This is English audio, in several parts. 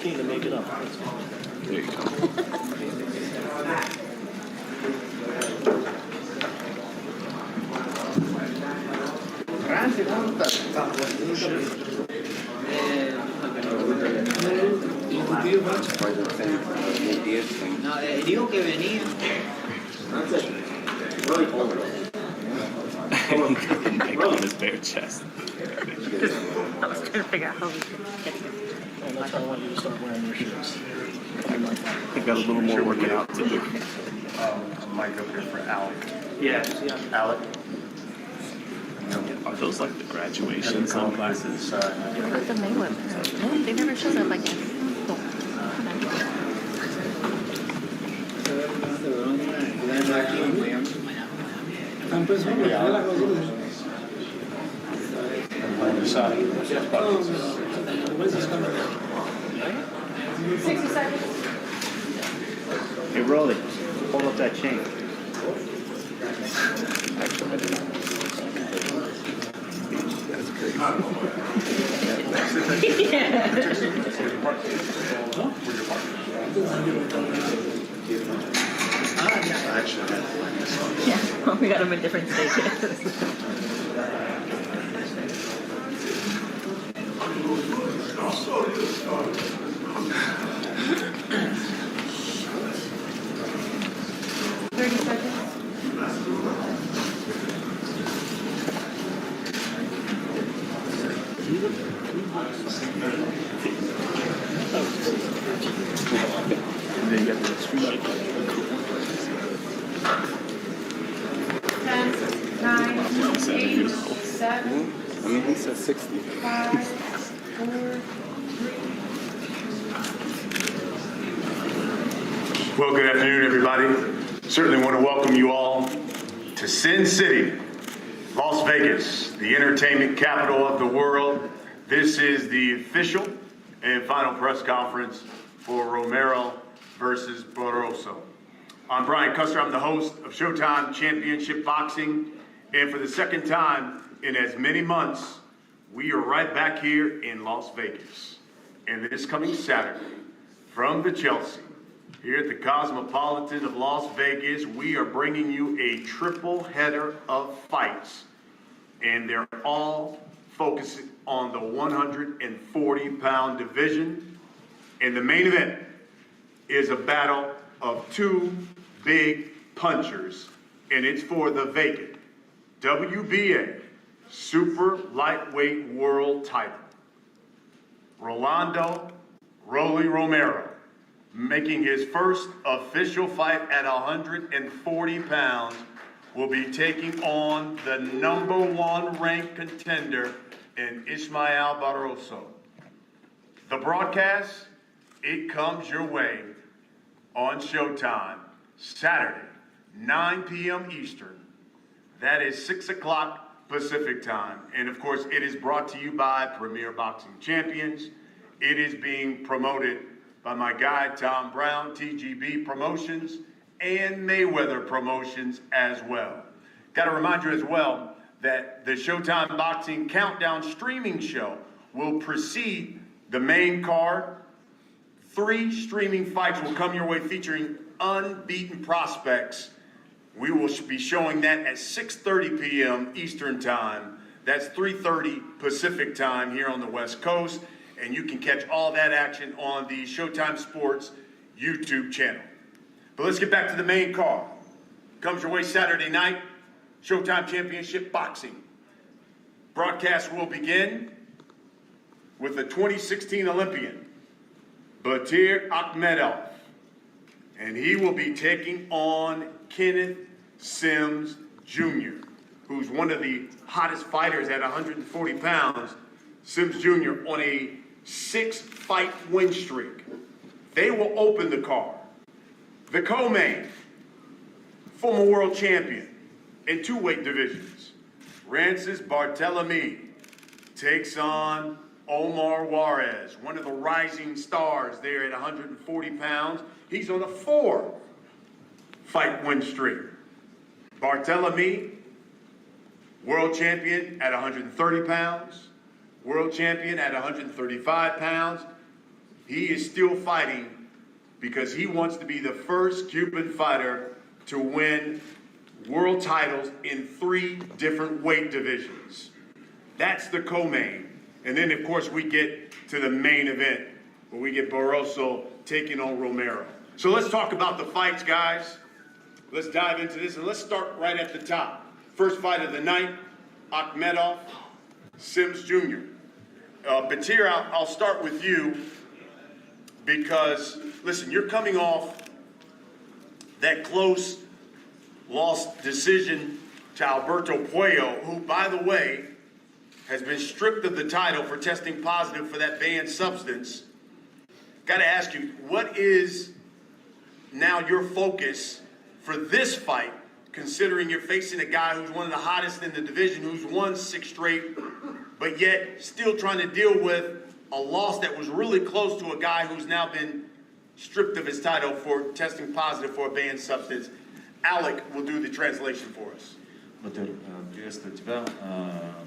15 to make it up. There you go. No, digo que venía. On his bare chest. I was trying to figure out how we could get here. And that's why I want you to start wearing your shoes. I got a little more working out to do. A mic up here for Alec. Yeah. Alec. Are those like the graduation sunglasses? With the Mayweather. No, they never shows up, I guess. On the side. 60 seconds. Hey, Rolly, hold up that chain. That's crazy. Yeah, well, we got them in different stages. And then you got the street light. 10, 9, 8, 7, I mean, he said 60. 5, 4, 3. Well, good afternoon, everybody. Certainly want to welcome you all to Sin City, Las Vegas, the entertainment capital of the world. This is the official and final press conference for Romero versus Barroso. I'm Brian Custer. I'm the host of Showtime Championship Boxing. And for the second time in as many months, we are right back here in Las Vegas. And this coming Saturday, from the Chelsea, here at the Cosmopolitan of Las Vegas, we are bringing you a triple header of fights. And they're all focusing on the 140-pound division. And the main event is a battle of two big punchers, and it's for the vacant WBA super lightweight world title. Rolly Romero, making his first official fight at 140 pounds, will be taking on the #1 ranked contender in Ismael Barroso. The broadcast, it comes your way on Showtime, Saturday, 9 p.m. Eastern. That is 6 o'clock Pacific time. And of course, it is brought to you by Premier Boxing Champions. It is being promoted by my guy, Tom Brown, TGB Promotions, and Mayweather Promotions as well. Got to remind you as well that the Showtime Boxing Countdown streaming show will precede the main card. 3 streaming fights will come your way featuring unbeaten prospects. We will be showing that at 6:30 p.m. Eastern Time. That's 3:30 Pacific Time here on the West Coast. And you can catch all that action on the Showtime Sports YouTube channel. But let's get back to the main card. Comes your way Saturday night, Showtime Championship Boxing. Broadcast will begin with the 2016 Olympian, Batir Akhmedov. And he will be taking on Kenneth Sims Jr., who's one of the hottest fighters at 140 pounds. Sims Jr. on a 6-fight win streak. They will open the card. The co-main, former world champion in 2 weight divisions, Rances Barthelemy takes on Omar Juarez, one of the rising stars there at 140 pounds. He's on a 4-fight win streak. Barthelemy, world champion at 130 pounds, world champion at 135 pounds. he is still fighting because he wants to be the first Cuban fighter to win world titles in 3 different weight divisions. That's the co-main. And then, of course, we get to the main event where we get Barroso taking on Romero. So let's talk about the fights, guys. Let's dive into this, and let's start right at the top. First fight of the night, Akhmedov, Sims Jr. Batir, I'll start with you because, listen, you're coming off that close lost decision to Alberto Puello, who, by the way, has been stripped of the title for testing positive for that banned substance. Got to ask you, what is now your focus for this fight, considering you're facing a guy who's one of the hottest in the division, who's won 6 straight, but yet still trying to deal with a loss that was really close to a guy who's now been stripped of his title for testing positive for a banned substance? Alec will do the translation for us. Батыр, приветствую тебя.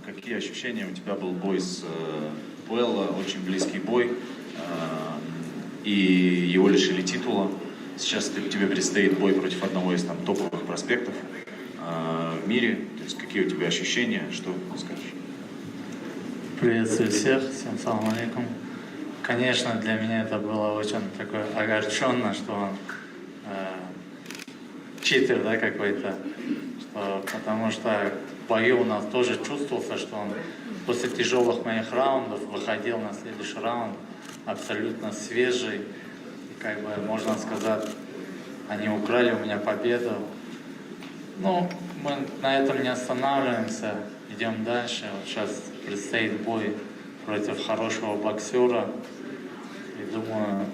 Какие ощущения? У тебя был бой с Пуэлло, очень близкий бой, и его лишили титула. Сейчас тебе предстоит бой против одного из там топовых проспектов в мире. То есть какие у тебя ощущения? Что скажешь? Приветствую всех, всем салам алейкум. Конечно, для меня это было очень такое огорченно, что он читер, да, какой-то. Потому что в бою у нас тоже чувствовался, что он после тяжелых моих раундов выходил на следующий раунд абсолютно свежий. И как бы можно сказать, они украли у меня победу. Ну, мы на этом не останавливаемся, идем дальше. Вот сейчас предстоит бой против хорошего боксера. И думаю,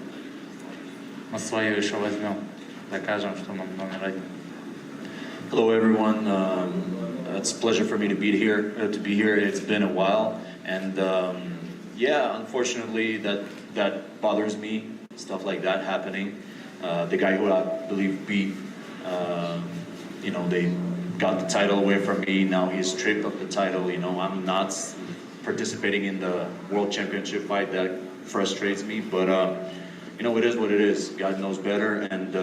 мы свое еще возьмем, докажем, что мы номер 1. Hello everyone, it's a pleasure for me to be here. It's been a while, and yeah, unfortunately that bothers me. Stuff like that happening. The guy who I believe beat, they got the title away from me. Now he's stripped of the title. I'm not participating in the World Championship fight. That frustrates me, but it is what it is. God knows better, and.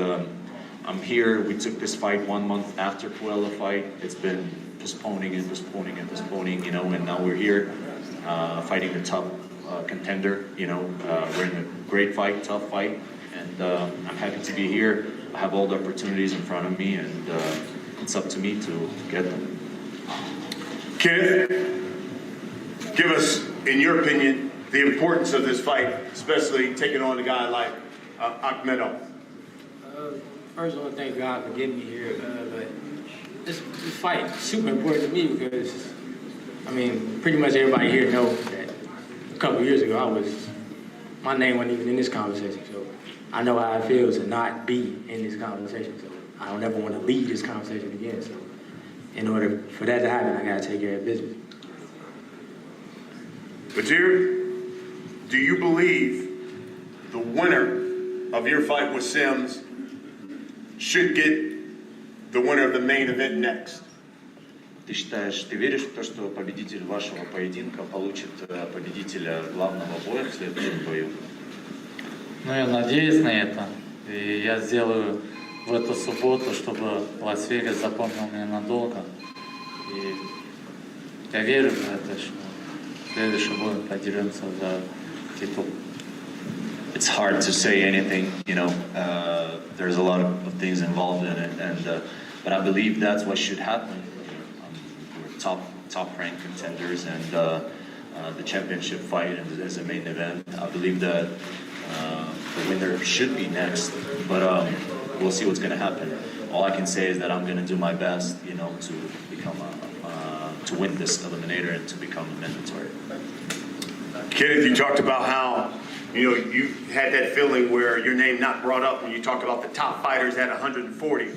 I'm here. We took this fight 1 month after Puello fight. It's been postponing, and now we're here fighting the top contender. We're in a great fight, tough fight, and I'm happy to be here. I have all the opportunities in front of me, and it's up to me to get them. Kenneth, give us, in your opinion, the importance of this fight, especially taking on a guy like Akhmedov. First, I want to thank God for getting me here, but this fight is super important to me because, pretty much everybody here knows that a couple years ago, my name wasn't even in this conversation, so I know how it feels to not be in this conversation, so I don't ever want to leave this conversation again, so in order for that to happen, I got to take care of business. Batir, do you believe the winner of your fight with Sims should get the winner of the main event next? Ты веришь в то, что победитель вашего поединка получит победителя главного боя в следующем бою? Ну, я надеюсь на это. И я сделаю в эту субботу, чтобы Лас-Вегас запомнил меня надолго. И я верю в это, что следующий бой подеремся за титул. It's hard to say anything, there's a lot of things involved in it, but I believe that's what should happen. We're top ranked contenders, and the championship fight is a main event. I believe that the winner should be next, but we'll see what's going to happen. All I can say is that I'm going to do my best, to become to win this eliminator and to become a mandatory. Kenneth, you talked about how you had that feeling where your name not brought up when you talk about the top fighters at 140.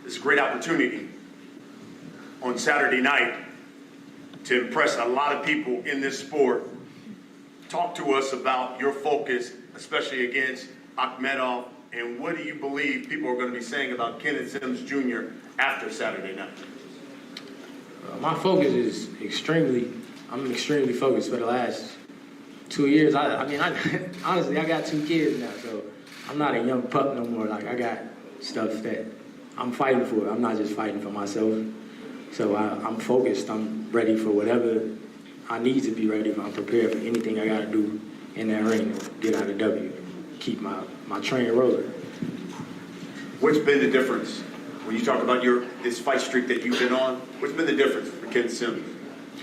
It's a great opportunity on Saturday night to impress a lot of people in this sport. Talk to us about your focus, especially against Akhmedov, and what do you believe people are going to be saying about Kenneth Sims Jr. after Saturday night? My focus is I'm extremely focused for the last 2 years. I mean, honestly, I got 2 kids now, so I'm not a young pup no more. Like, I got stuff that I'm fighting for. I'm not just fighting for myself. So I'm focused. I'm ready for whatever I need to be ready for. I'm prepared for anything I got to do in that ring to get out of W, keep my train rolling. What's been the difference when you talk about this fight streak that you've been on? What's been the difference for Ken Sims?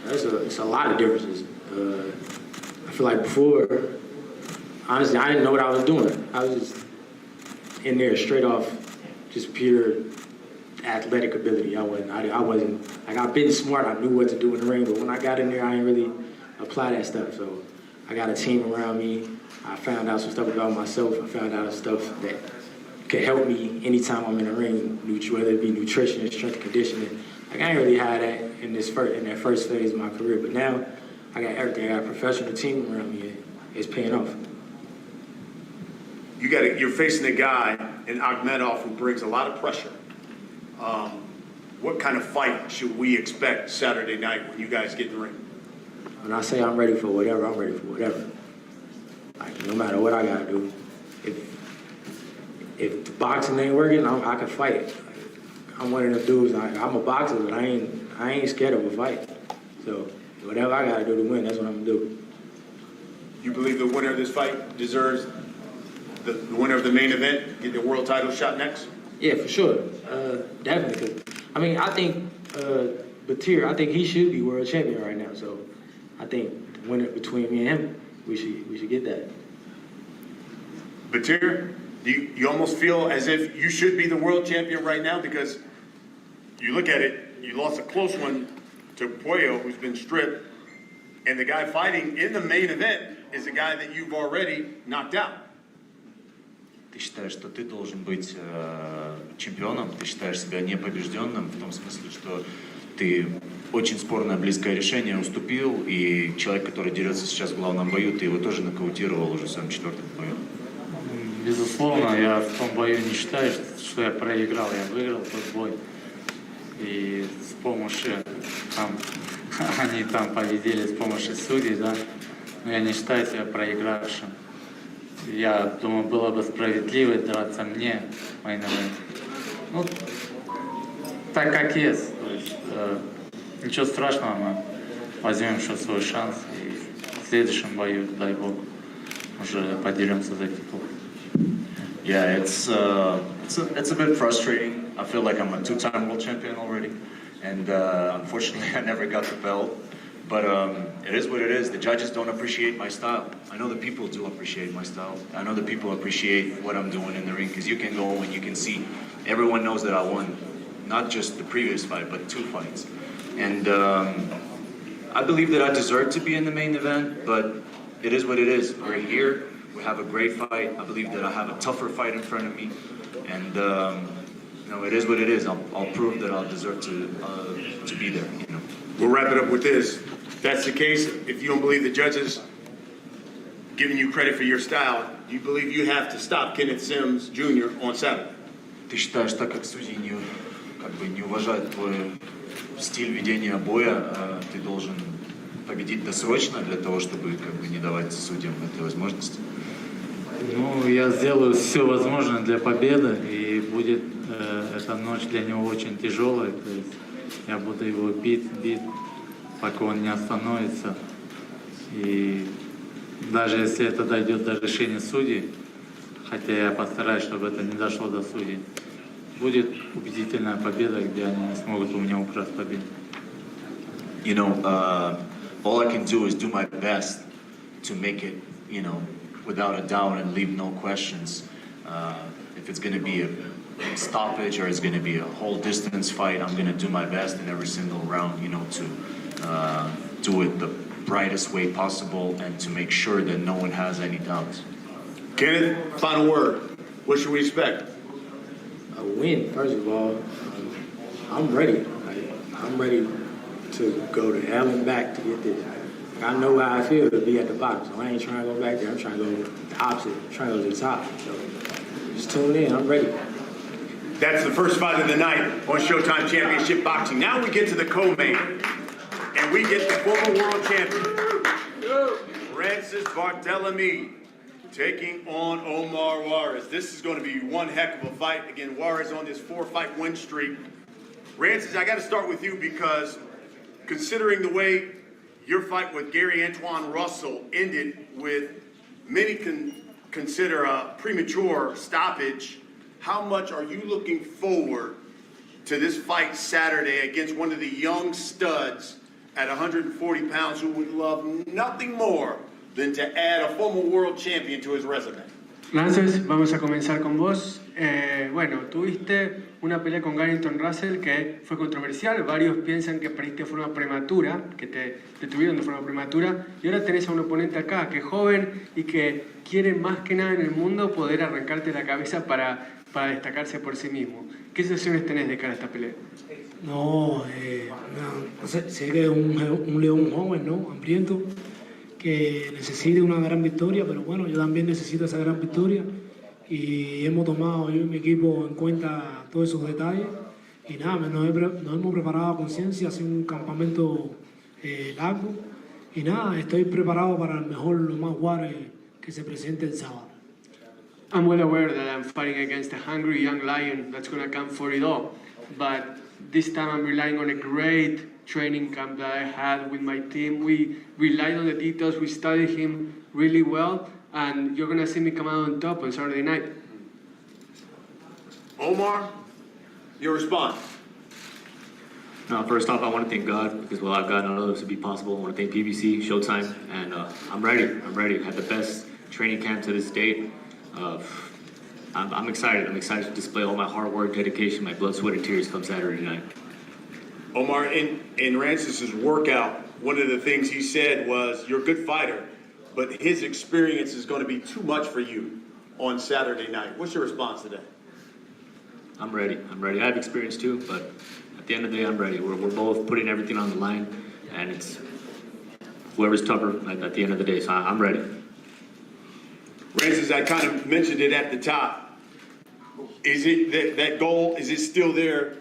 It's a lot of differences. I feel like before, honestly, I didn't know what I was doing. I was just in there straight off, just pure athletic ability. I wasn't like, I've been smart. I knew what to do in the ring, but when I got in there, I didn't really apply that stuff. So I got a team around me. I found out some stuff about myself. I found out stuff that could help me anytime I'm in the ring, whether it be nutrition, strength and conditioning. Like, I ain't really had that in that first phase of my career, but now I got everything. I got a professional team around me. It's paying off. You're facing a guy in Akhmedov who brings a lot of pressure. What kind of fight should we expect Saturday night when you guys get in the ring? When I say I'm ready for whatever, I'm ready for whatever. Like, no matter what I gotta do. If the boxing ain't working, I can fight it. Like, I'm one of them dudes. I'm a boxer, but I ain't scared of a fight. So whatever I gotta do to win, that's what I'm gonna do. You believe the winner of this fight deserves the winner of the main event get the world title shot next? Yeah, for sure. Definitely. 'Cause, I mean, I think Batir, I think he should be world champion right now. So I think the winner between me and him, we should get that. Batir, do you almost feel as if you should be the world champion right now? Because you look at it, you lost a close one to Puello, who's been stripped, and the guy fighting in the main event is a guy that you've already knocked out. Ты считаешь, что ты должен быть чемпионом, ты считаешь себя непобежденным, в том смысле, что ты очень спорное близкое решение уступил, и человек, который дерется сейчас в главном бою, ты его тоже нокаутировал уже в своем 4-м бою. Безусловно, я в том бою не считаю, что я проиграл, я выиграл тот бой. И с помощью, они там победили с помощью судей, да, но я не считаю себя проигравшим. Я думаю, было бы справедливо драться мне, ну, так как есть. То есть, ничего страшного, мы возьмем еще свой шанс и в следующем бою, дай бог, уже подеремся за титул. Yeah, it's a bit frustrating. I feel like I'm a 2-time world champion already, and unfortunately I never got the belt. But it is what it is. The judges don't appreciate my style. I know the people do appreciate my style. I know the people appreciate what I'm doing in the ring, because you can go and you can see, everyone knows that I won, not just the previous fight, but 2 fights. And I believe that I deserve to be in the main event, but it is what it is. We're here. We have a great fight. I believe that I have a tougher fight in front of me, and it is what it is. I'll prove that I'll deserve to be there. You know. We'll wrap it up with this. If that's the case, if you don't believe the judges giving you credit for your style, you believe you have to stop Kenneth Sims Jr. on Saturday? Ты считаешь, так как судьи не уважают твой стиль ведения боя, ты должен победить досрочно для того, чтобы не давать судьям этой возможности? Ну, я сделаю все возможное для победы, и будет эта ночь для него очень тяжелая. То есть я буду его бить, пока он не остановится. И даже если это дойдет до решения судей, хотя я постараюсь, чтобы это не дошло до судей, будет убедительная победа, где они не смогут у меня украсть победу. You know, all I can do is do my best to make it, without a doubt and leave no questions. If it's going to be a stoppage or it's going to be a whole distance fight, I'm going to do my best in every single round, to do it the brightest way possible and to make sure that no one has any doubts. Kenneth, final word. What should we expect? A win, first of all. I'm ready. I'm ready to go to hell and back to get this. I know how I feel to be at the bottom, so I ain't trying to go back there. I'm trying to go the opposite. I'm trying to go to the top. So just tune in. I'm ready. That's the first fight of the night on Showtime Championship Boxing. Now we get to the co-main, and we get the former world champion, Red Francis Barthélemy taking on Omar Juarez. This is going to be one heck of a fight. Again, Juarez on this 4-fight win streak. Francis, I got to start with you because considering the way your fight with Gary Antoine Russell ended with many consider a premature stoppage, how much are you looking forward to this fight Saturday against one of the young studs at 140 pounds who would love nothing more than to add a former world champion to his resume? Francis, vamos a comenzar con vos. Bueno, tuviste una pelea con Garrington Russell que fue controversial. Varios piensan que perdiste de forma prematura, que te detuvieron de forma prematura. Y ahora tenés a un oponente acá que es joven y que quiere más que nada en el mundo poder arrancarte la cabeza para destacarse por sí mismo. ¿Qué sensaciones tenés de cara a esta pelea? No, sé que es un león joven, ¿no? Hambriento, que necesita una gran victoria, pero bueno, yo también necesito esa gran victoria y hemos tomado yo y mi equipo en cuenta todos esos detalles y nada, nos hemos preparado a conciencia, ha sido un campamento largo y nada, estoy preparado para el mejor, lo más guare que se presente el sábado. I'm well aware that I'm fighting against a hungry young lion that's going to come for it all, but this time I'm relying on a great training camp that I had with my team. We relied on the details, we studied him really well, and you're going to see me come out on top on Saturday night. Omar, your response. No, first off, I want to thank God because without God, none of this would be possible. I want to thank PBC, Showtime, and I'm ready. I had the best training camp to this date. I'm excited. I'm excited to display all my hard work, dedication, my blood, sweat, and tears come Saturday night. Omar, in Francis's workout, one of the things he said was, you're a good fighter, but his experience is going to be too much for you on Saturday night. What's your response to that? I'm ready. I have experience too, but at the end of the day, I'm ready. We're both putting everything on the line, and it's whoever's tougher at the end of the day, so I'm ready. Francis, I kind of mentioned it at the top. Is it that goal, is it still there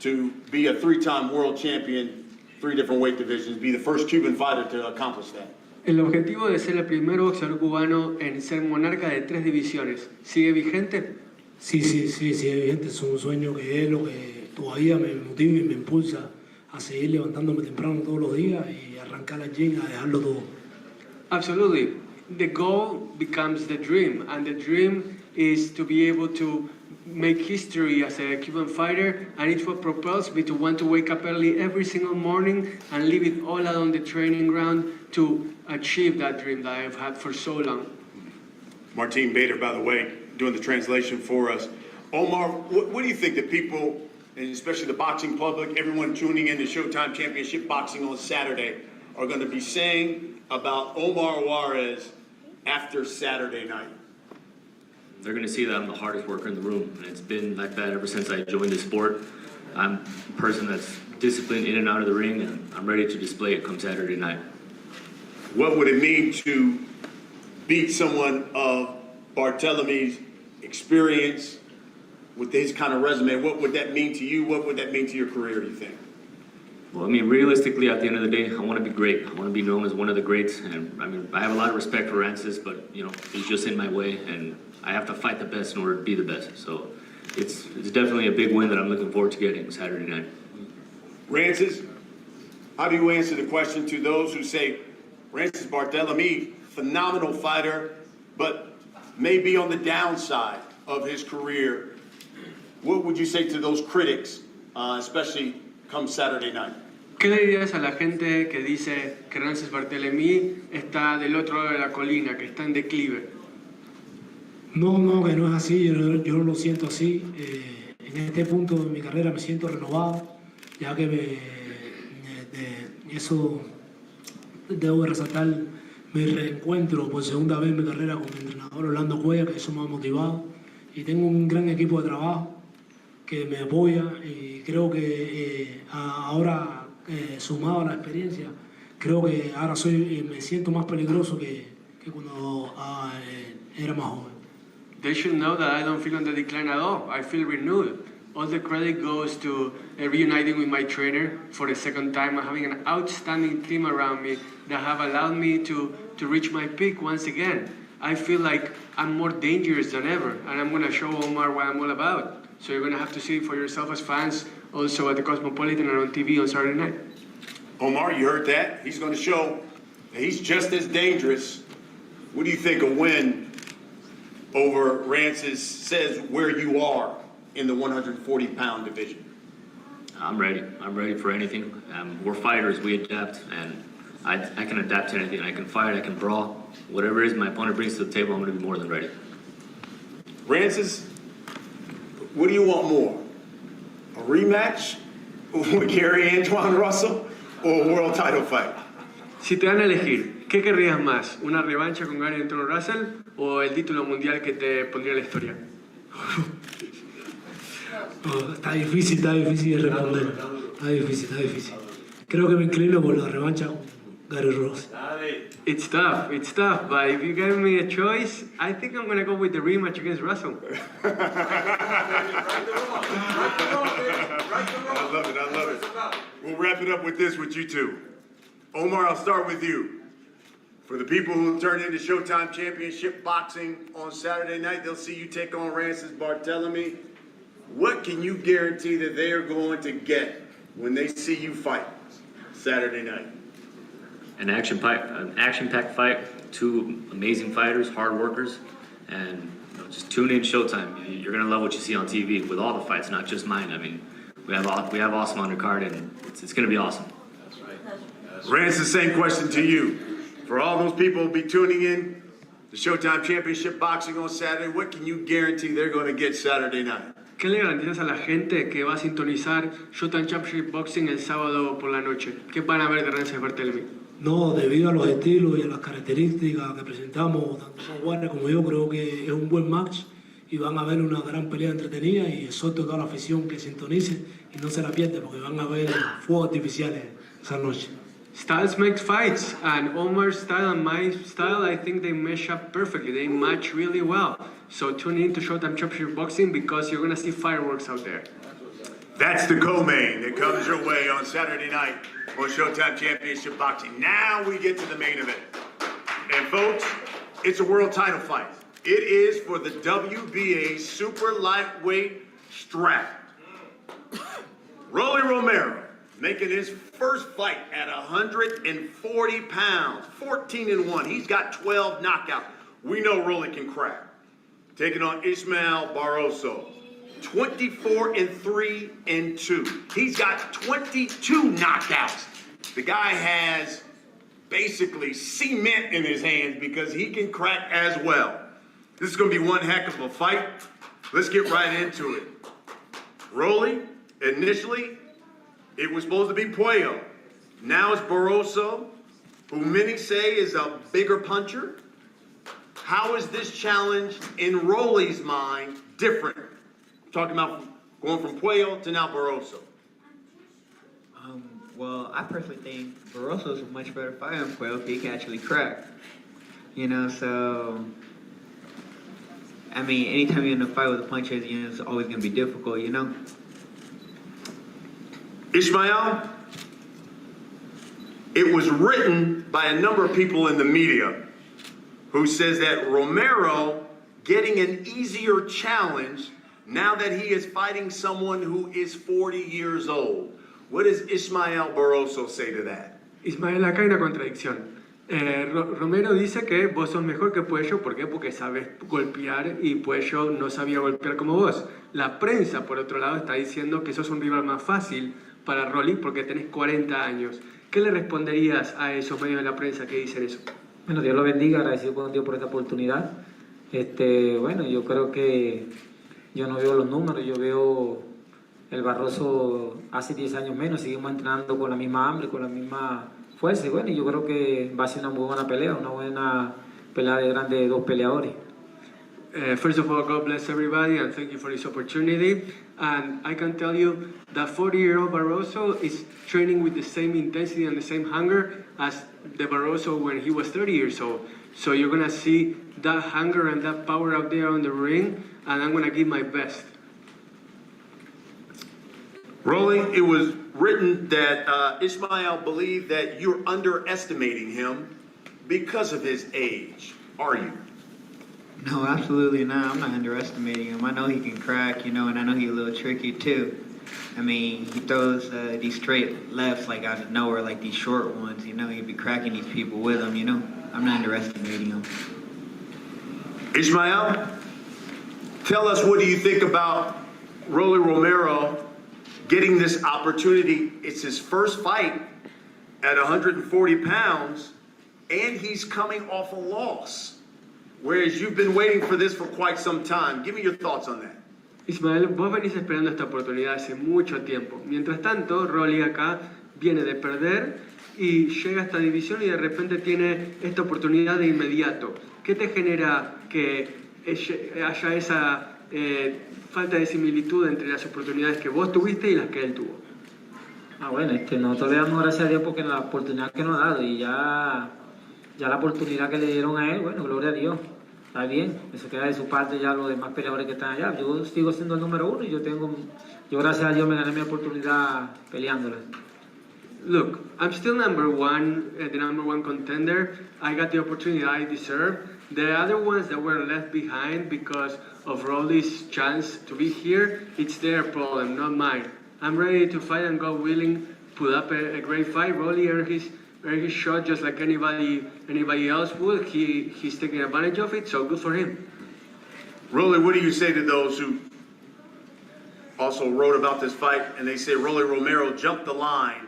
to be a 3-time world champion, 3 different weight divisions, be the first Cuban fighter to accomplish that? El objetivo de ser el primer boxeador cubano en ser monarca de 3 divisiones, ¿sigue vigente? Sí, sigue vigente, es un sueño que es lo que todavía me motiva y me impulsa a seguir levantándome temprano todos los días y arrancar al gym, a dejarlo todo. Absolutely. The goal becomes the dream, and the dream is to be able to make history as a Cuban fighter, and it's what propels me to want to wake up early every single morning and leave it all out on the training ground to achieve that dream that I've had for so long. Martin Bader, by the way, doing the translation for us. Omar, what do you think that people, and especially the boxing public, everyone tuning in to Showtime Championship Boxing on Saturday, are going to be saying about Omar Juarez after Saturday night? They're going to see that I'm the hardest worker in the room, and it's been like that ever since I joined the sport. I'm a person that's disciplined in and out of the ring, and I'm ready to display it come Saturday night. What would it mean to beat someone of Barthélemy's experience with his kind of resume? What would that mean to you? What would that mean to your career, do you think? Well, I mean, realistically, at the end of the day, I want to be great. I want to be known as one of the greats. And I mean, I have a lot of respect for Francis, but you know, he's just in my way, and I have to fight the best in order to be the best. So it's definitely a big win that I'm looking forward to getting Saturday night. Francis, how do you answer the question to those who say Francis Barthélemy, phenomenal fighter, but maybe on the downside of his career? What would you say to those critics, especially come Saturday night? ¿Qué le dirías a la gente que dice que Francis Barthélemy está del otro lado de la colina, que está en declive? No, que no es así, yo no lo siento así. En este punto de mi carrera me siento renovado, ya que eso debo resaltar mi reencuentro por segunda vez en mi carrera con mi entrenador Orlando Cuellar, que eso me ha motivado. Y tengo un gran equipo de trabajo que me apoya y creo que ahora, sumado a la experiencia, creo que ahora me siento más peligroso que cuando era más joven. They should know that I don't feel on the decline at all. I feel renewed. All the credit goes to reuniting with my trainer for the second time and having an outstanding team around me that have allowed me to to reach my peak once again. I feel like I'm more dangerous than ever, and I'm gonna show Omar what I'm all about. So you're gonna have to see it for yourself as fans, also at the Cosmopolitan and on TV on Saturday night. Omar, you heard that? He's going to show that he's just as dangerous. What do you think a win over Rances says where you are in the 140-pound division? I'm ready. I'm ready for anything. We're fighters. We adapt, and I can adapt to anything. I can fight. I can brawl. Whatever it is my opponent brings to the table, I'm going to be more than ready. Rances, what do you want more? A rematch with Gary Antoine Russell or a world title fight? Si te dan a elegir, ¿qué querrías más? ¿Una revancha con Gary Antonio Russell o el título mundial que te pondría en la historia? Está difícil de responder. Está difícil. Creo que me inclino por la revancha con Gary Ross. It's tough, but if you give me a choice, I think I'm gonna go with the rematch against Russell. I love it. We'll wrap it up with this with you two. Omar, I'll start with you. For the people who turn into Showtime Championship Boxing on Saturday night, they'll see you take on Rances Barthélemy. What can you guarantee that they are going to get when they see you fight Saturday night? An action-packed fight. Two amazing fighters, hard workers, and just tune in Showtime. You're gonna love what you see on TV with all the fights, not just mine. I mean, we have awesome undercard, and it's gonna be awesome. Rance, the same question to you. For all those people who will be tuning in to Showtime Championship Boxing on Saturday, what can you guarantee they're going to get Saturday night? ¿Qué le garantizas a la gente que va a sintonizar Showtime Championship Boxing el sábado por la noche? ¿Qué van a ver de Rances Barthélemy? No, debido a los estilos y a las características que presentamos, tanto Juan como yo, creo que es un buen match y van a ver una gran pelea entretenida y exhorto a toda la afición que sintonice y no se la pierda porque van a ver fuegos artificiales esa noche. Styles makes fights, and Omar's style and my style, I think they mesh up perfectly. They match really well. So tune in to Showtime Championship Boxing because you're going to see fireworks out there. That's the co-main that comes your way on Saturday night on Showtime Championship Boxing. Now we get to the main event. And folks, it's a world title fight. It is for the WBA super lightweight strap. Rolly Romero making his first fight at 140 pounds, 14-1. He's got 12 knockouts. We know Rolly can crack. Taking on Ismael Barroso, 24-3-2. He's got 22 knockouts. The guy has basically cement in his hands because he can crack as well. This is going to be one heck of a fight. Let's get right into it. Rolly, initially, it was supposed to be Puello. Now it's Barroso, who many say is a bigger puncher. How is this challenge in Rolly's mind different? I'm talking about going from Puello to now Barroso. Well, I personally think Barroso's a much better fighter than Puello if he can actually crack. You know, so I mean, anytime you're in a fight with a puncher, you know, it's always going to be difficult, you know? Ismael, it was written by a number of people in the media who says that Romero getting an easier challenge now that he is fighting someone who is 40 years old. What does Ismael Barroso say to that? Ismael, acá hay una contradicción. Romero dice que vos sos mejor que Puello, ¿por qué? Porque sabes golpear y Puello no sabía golpear como vos. La prensa, por otro lado, está diciendo que sos un rival más fácil para Rolly porque tenés 40 años. ¿Qué le responderías a esos medios de la prensa que dicen eso? Bueno, Dios lo bendiga, agradecido con Dios por esta oportunidad. Bueno, yo creo que yo no veo los números, yo veo el Barroso hace 10 años menos, seguimos entrenando con la misma hambre, con la misma fuerza, y bueno, yo creo que va a ser una muy buena pelea, una buena pelea de grandes dos peleadores. First of all, God bless everybody and thank you for this opportunity. And I can tell you that 40-year-old Barroso is training with the same intensity and the same hunger as the Barroso when he was 30 years old. So you're going to see that hunger and that power out there on the ring, and I'm going to give my best. Rolly, it was written that Ismael believed that you're underestimating him because of his age, are you? No, absolutely not. I'm not underestimating him. I know he can crack, and I know he's a little tricky too. I mean, he throws these straight lefts like out of nowhere, like these short ones. He'd be cracking these people with them. I'm not underestimating him. Ismael, tell us, what do you think about Rolly Romero getting this opportunity? It's his first fight at 140 pounds, and he's coming off a loss, whereas you've been waiting for this for quite some time. Give me your thoughts on that. Ismael, vos venís esperando esta oportunidad hace mucho tiempo. Mientras tanto, Rolly acá viene de perder y llega a esta división y de repente tiene esta oportunidad de inmediato. ¿Qué te genera que haya esa falta de similitud entre las oportunidades que vos tuviste y las que él tuvo? Bueno, nosotros le damos gracias a Dios porque la oportunidad que nos ha dado y ya la oportunidad que le dieron a él, bueno, gloria a Dios. Está bien, eso queda de su parte ya los demás peleadores que están allá. Yo sigo siendo el número uno y yo gracias a Dios me gané mi oportunidad peleándola. Look, I'm still number one, the number one contender. I got the opportunity I deserve. The other ones that were left behind because of Rolly's chance to be here, it's their problem, not mine. I'm ready to fight and God willing, put up a great fight. Rolly earned his shot just like anybody else would. He's taking advantage of it, so good for him. Rolly, what do you say to those who also wrote about this fight and they say Rolly Romero jumped the line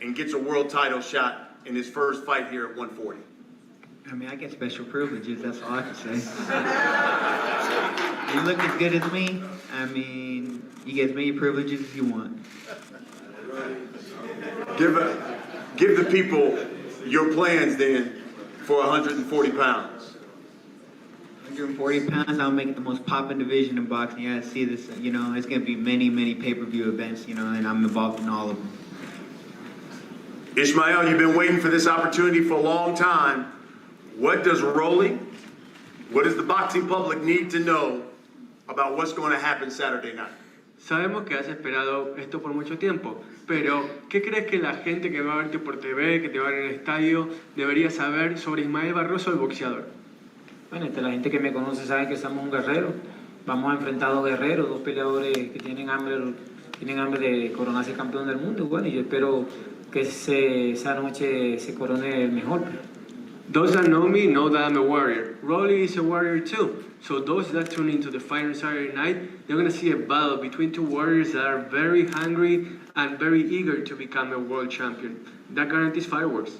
and gets a world title shot in his first fight here at 140? I mean, I get special privileges, that's all I can say. You look as good as me, I mean, you get as many privileges as you want. Give the people your plans then for 140 pounds. 140 pounds, I'll make it the most popping division in boxing. I see this, it's going to be many, many pay-per-view events, and I'm involved in all of them. Ismael, you've been waiting for this opportunity for a long time. What does Rolly, what does the boxing public need to know about what's going to happen Saturday night? Sabemos que has esperado esto por mucho tiempo, pero ¿qué crees que la gente que va a verte por TV, que te va a ver en el estadio, debería saber sobre Ismael Barroso, el boxeador? Bueno, la gente que me conoce sabe que somos un guerrero. Vamos a enfrentar a dos guerreros, dos peleadores que tienen hambre de coronarse campeón del mundo. Bueno, y yo espero que esa noche se corone el mejor. Those that know me know that I'm a warrior. Rolly is a warrior too. So those that tune into the fight on Saturday night, they're going to see a battle between two warriors that are very hungry and very eager to become a world champion. That guarantees fireworks.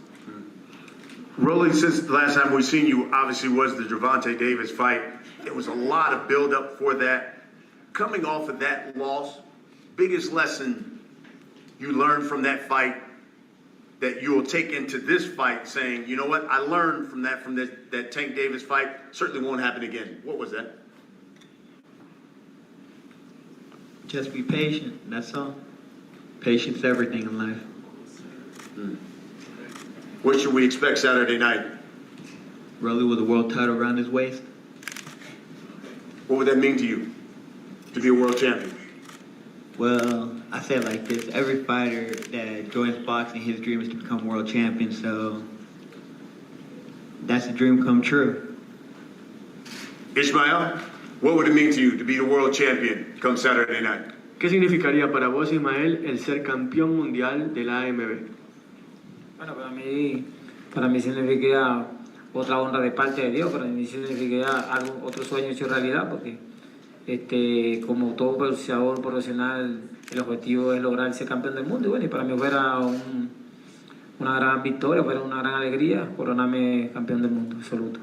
Rolly, since the last time we've seen you, obviously was the Gervonta Davis fight. There was a lot of build-up for that. Coming off of that loss, biggest lesson you learned from that fight that you will take into this fight, saying, you know what, I learned from that Tank Davis fight, certainly won't happen again. What was that? Just be patient, that's all. Patience is everything in life. What should we expect Saturday night? Rolly with a world title around his waist. What would that mean to you, to be a world champion? Well, I say it like this. Every fighter that joins boxing, his dream is to become world champion, so that's a dream come true. Ismael, what would it mean to you to be the world champion come Saturday night? ¿Qué significaría para vos, Ismael, el ser campeón mundial de la AMB? Bueno, para mí significa otra honra de parte de Dios, para mí significa otro sueño hecho realidad, porque como todo boxeador profesional, el objetivo es lograr ser campeón del mundo. Y bueno, y para mí fuera una gran victoria, fuera una gran alegría coronarme campeón del mundo absoluto.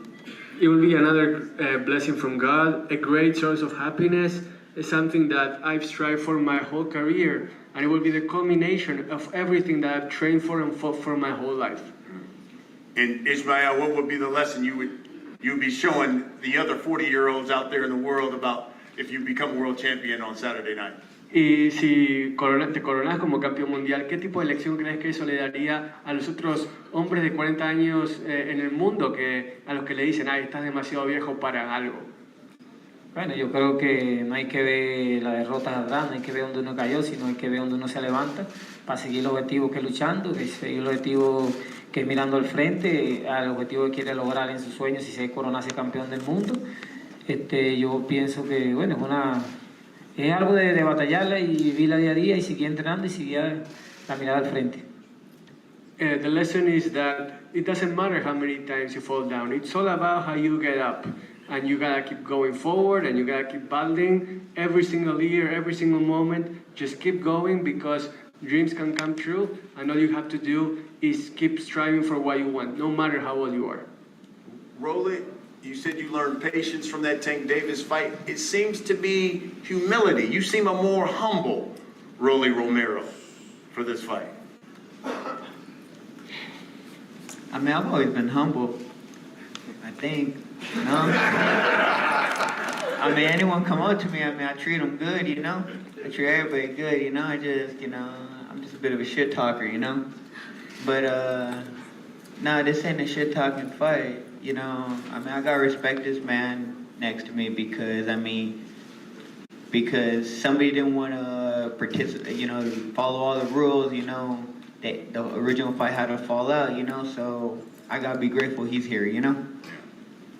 It will be another blessing from God, a great source of happiness, something that I've strived for my whole career, and it will be the culmination of everything that I've trained for and fought for my whole life. And Ismael, what would be the lesson you'd be showing the other 40-year-olds out there in the world about if you become a world champion on Saturday night? Y si te coronas como campeón mundial, ¿qué tipo de lección crees que eso le daría a los otros hombres de 40 años en el mundo a los que le dicen, ay, estás demasiado viejo para algo? Bueno, yo creo que no hay que ver las derrotas atrás, no hay que ver donde uno cayó, sino hay que ver donde uno se levanta para seguir el objetivo que luchando, que seguir el objetivo que es mirando al frente, al objetivo que quiere lograr en sus sueños si se coronase campeón del mundo. Yo pienso que, bueno, es algo de batallarla y vivirla día a día y seguir entrenando y seguir la mirada al frente. The lesson is that it doesn't matter how many times you fall down. It's all about how you get up. And you gotta keep going forward and you gotta keep battling every single year, every single moment. Just keep going because dreams can come true. And all you have to do is keep striving for what you want, no matter how old you are. Rolly, you said you learned patience from that Tank Davis fight. It seems to be humility. You seem a more humble Rolly Romero for this fight. I mean, I've always been humble, I think. You know? I mean, anyone come up to me, I mean, I treat them good, you know? I treat everybody good, you know? I'm just a bit of a shit talker, you know? But, no, this ain't a shit talking fight, you know? I mean, I gotta respect this man next to me because somebody didn't want to participate, you know, follow all the rules, you know? The original fight had to fall out, you know? So I gotta be grateful he's here, you know?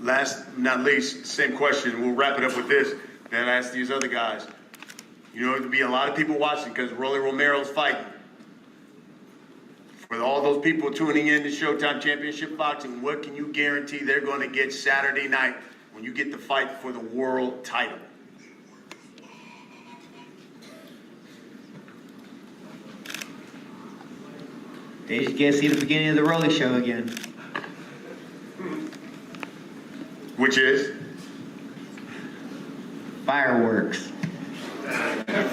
Last but not least, same question. We'll wrap it up with this. Then I asked these other guys. You know, there'll be a lot of people watching because Rolly Romero's fighting. For all those people tuning in to Showtime Championship Boxing, what can you guarantee they're going to get Saturday night when you get the fight for the world title? They just get to see the beginning of the Rolly show again. Which is? Fireworks.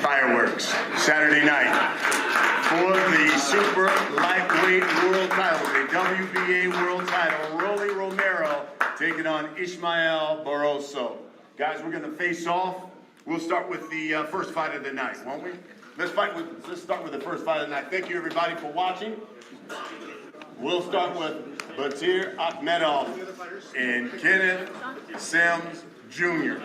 Fireworks. Saturday night for the super lightweight world title, the WBA world title. Rolly Romero taking on Ismael Barroso. Guys, we're going to face off. We'll start with the first fight of the night, won't we? Let's start with the first fight of the night. Thank you, everybody, for watching. We'll start with Batir Akhmedov and Kenneth Sims Jr.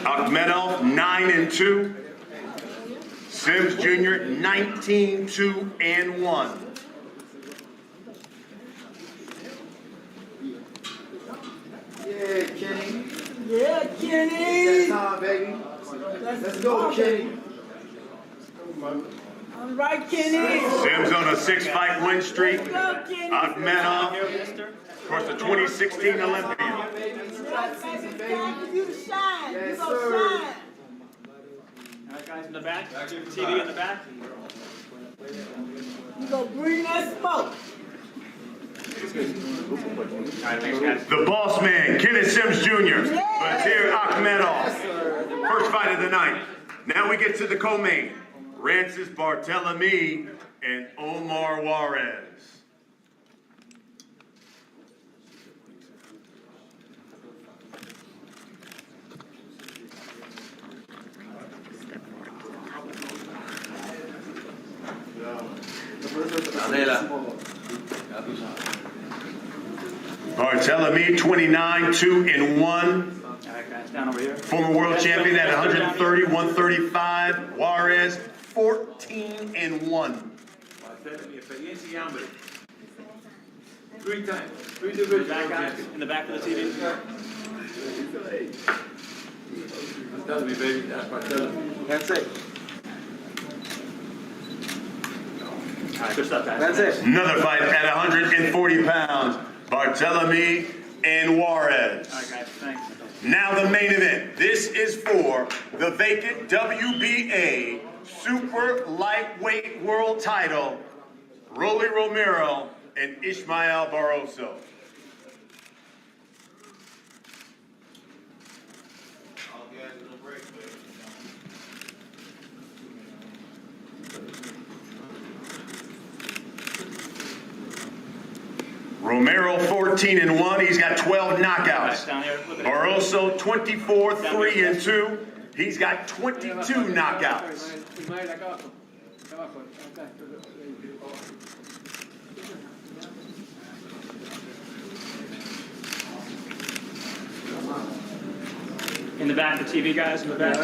Akhmedov 9-2. Sims Jr. 19-2-1. Yeah, Kenny. Yeah, Kenny. It's that time, baby. Let's go, Kenny. All right, Kenny. Sims on a 6-fight win streak. Let's go, Kenny. Akhmedov, of course, the 2016 Olympian. It's time for you to shine. Yes, You go sir. shine. All right, guys in the back. TV in the back. You go bring that smoke. The boss man, Kenneth Sims Jr. Batir Akhmedov. First fight of the night. Now we get to the co-main. Rances Barthelemy and Omar Juarez. Barthelemy 29-2-1. Down over here. Former world champion at 130, 135. Juarez 14-1. Three times. Three divisions. Back guys in the back of the TV. That's me, baby. That's it. All right, good stuff, guys. That's it. Another fight at 140 pounds. Barthelemy and Juarez. All right, guys. Thanks. Now the main event. This is for the vacant WBA super lightweight world title. Rolly Romero and Ismael Barroso. Romero 14-1. He's got 12 knockouts. Barroso 24-3-2. He's got 22 knockouts. In the back, the TV guys, in the back.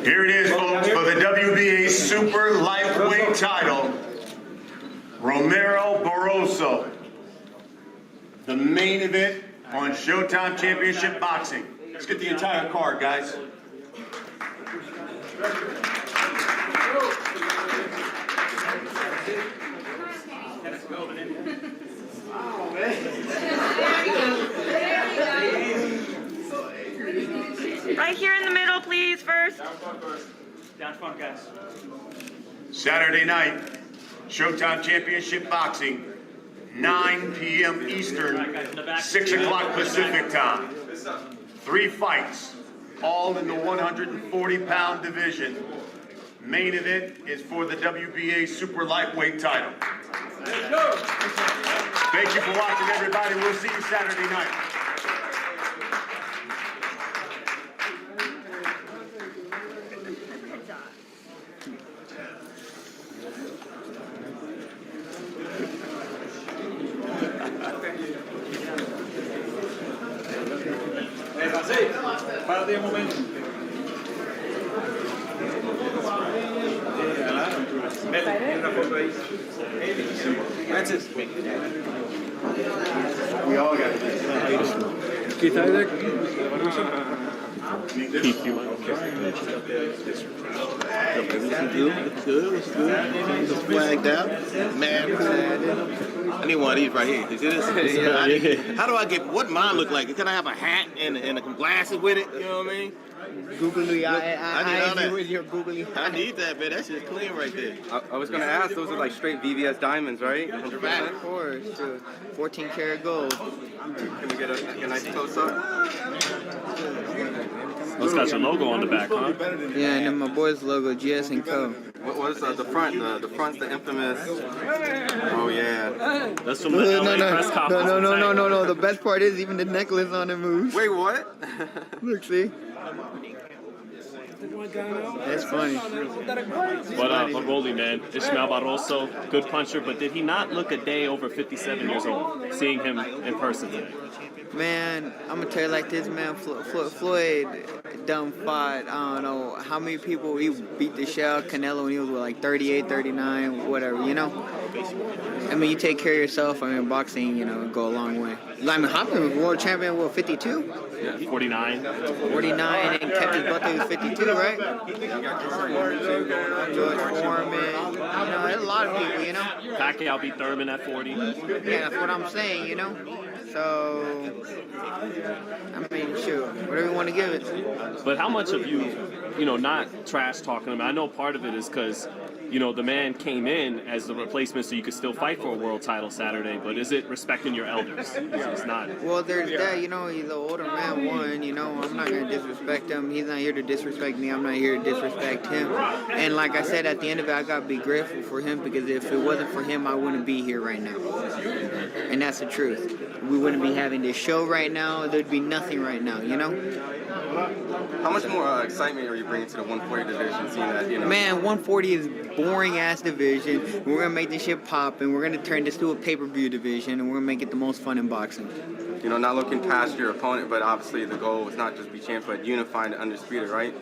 Here it is, folks, for the WBA super lightweight title. Romero Barroso. The main event on Showtime Championship Boxing. Let's get the entire card, guys. Right here in the middle, please, first. Down front, guys. Saturday night, Showtime Championship Boxing, 9 p.m. Eastern, 6 o'clock Pacific time. 3 fights, all in the 140-pound division. Main event is for the WBA super lightweight title. Thank you for watching, everybody. We'll see you Saturday night. Párate un momento. Vete, una foto ahí. Francis. We all got it. Keith Isaac. Keith, you want Looks good. Just flagged out. Man, I need one of these right here. You see this? How do I get, what mine look like? Can I have a hat and glasses with it? You know what I mean? Googly I need all with your googly that. I need that, man. That shit's clean right there. I was going to ask, those are like straight VVS diamonds, right? 100%. Of course, 14 karat gold. Can we get a nice close-up? It's got your logo on the back, huh? Yeah, and then my boy's logo, GS and Co. What is the front? The front's the infamous. Oh yeah. That's from the LA press conference. No. The best part is even the necklace on it moves. Wait, what? Look, see? That's funny. But Rolly, man, Ismael Barroso, good puncher, but did he not look a day over 57 years old, seeing him in person today? Man, I'm gonna tell you like this, man. Floyd done fought, I don't know how many people. He beat the shit out of Canelo when he was like 38, 39, whatever, you know? I mean, you take care of yourself. I mean, boxing, you know, go a long way. I mean, Hopkins was world champion, what, 52? Yeah, 49. 49, and kept his butt to 52, right? George Foreman. You know, there's a lot of people, you know? Pacquiao beat Thurman at 40. Yeah, that's what I'm saying, you know? So, I mean, shoot, whatever you want to give it. But how much of you know, not trash talking him? I know part of it is because, you know, the man came in as the replacement so you could still fight for a world title Saturday, but is it respecting your elders? It's not. Well, there's that, you know, he's an older man, one, you know, I'm not going to disrespect him. He's not here to disrespect me. I'm not here to disrespect him. And like I said, at the end of it, I got to be grateful for him because if it wasn't for him, I wouldn't be here right now. And that's the truth. We wouldn't be having this show right now. There'd be nothing right now, you know? How much more excitement are you bringing to the 140 division, seeing that, you know? Man, 140 is boring-ass division. We're going to make this shit pop, and we're going to turn this to a pay-per-view division, and we're going to make it the most fun in boxing. You know, not looking past your opponent, but obviously the goal is not just be champion, but unifying the undisputed, right?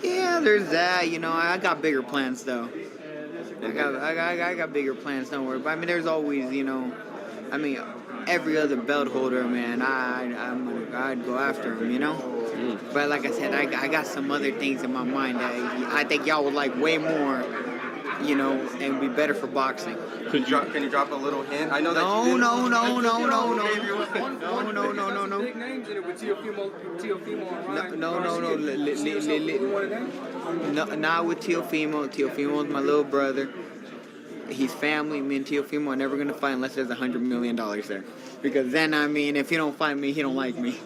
Yeah, there's that. You know, I got bigger plans, though. I got bigger plans, don't worry. But, I mean, there's always, you know, I mean, every other belt holder, man, I'd go after him, you know? But like I said, I got some other things in my mind that I think y'all would like way more, you know, and be better for boxing. Can you drop a little hint? I know that No. Big names in it with Teofimo and Ryan. No, not with Teofimo. Teofimo is my little brother. He's family. Me and Teofimo are never going to fight unless there's $100 million there. Because then, I mean, if he don't fight me, he don't like me.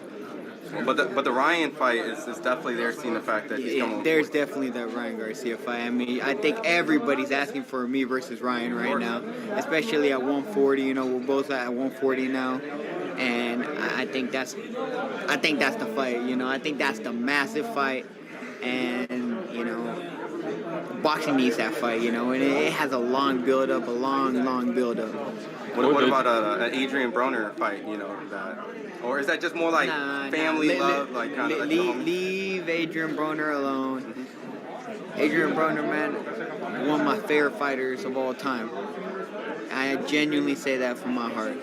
But the Ryan fight is definitely there, seeing the fact that he's coming. There's definitely the Ryan Garcia fight. I mean, I think everybody's asking for me versus Ryan right now, especially at 140. You know, we're both at 140 now, and I think that's the fight. You know, I think that's the massive fight, and you know, boxing needs that fight, you know, and it has a long build up, a long build up. What about an Adrian Broner fight? You know that, or is that just more like family love, like kind of? Leave Adrian Broner alone. Adrian Broner, man, one of my favorite fighters of all time. I genuinely say that from my heart.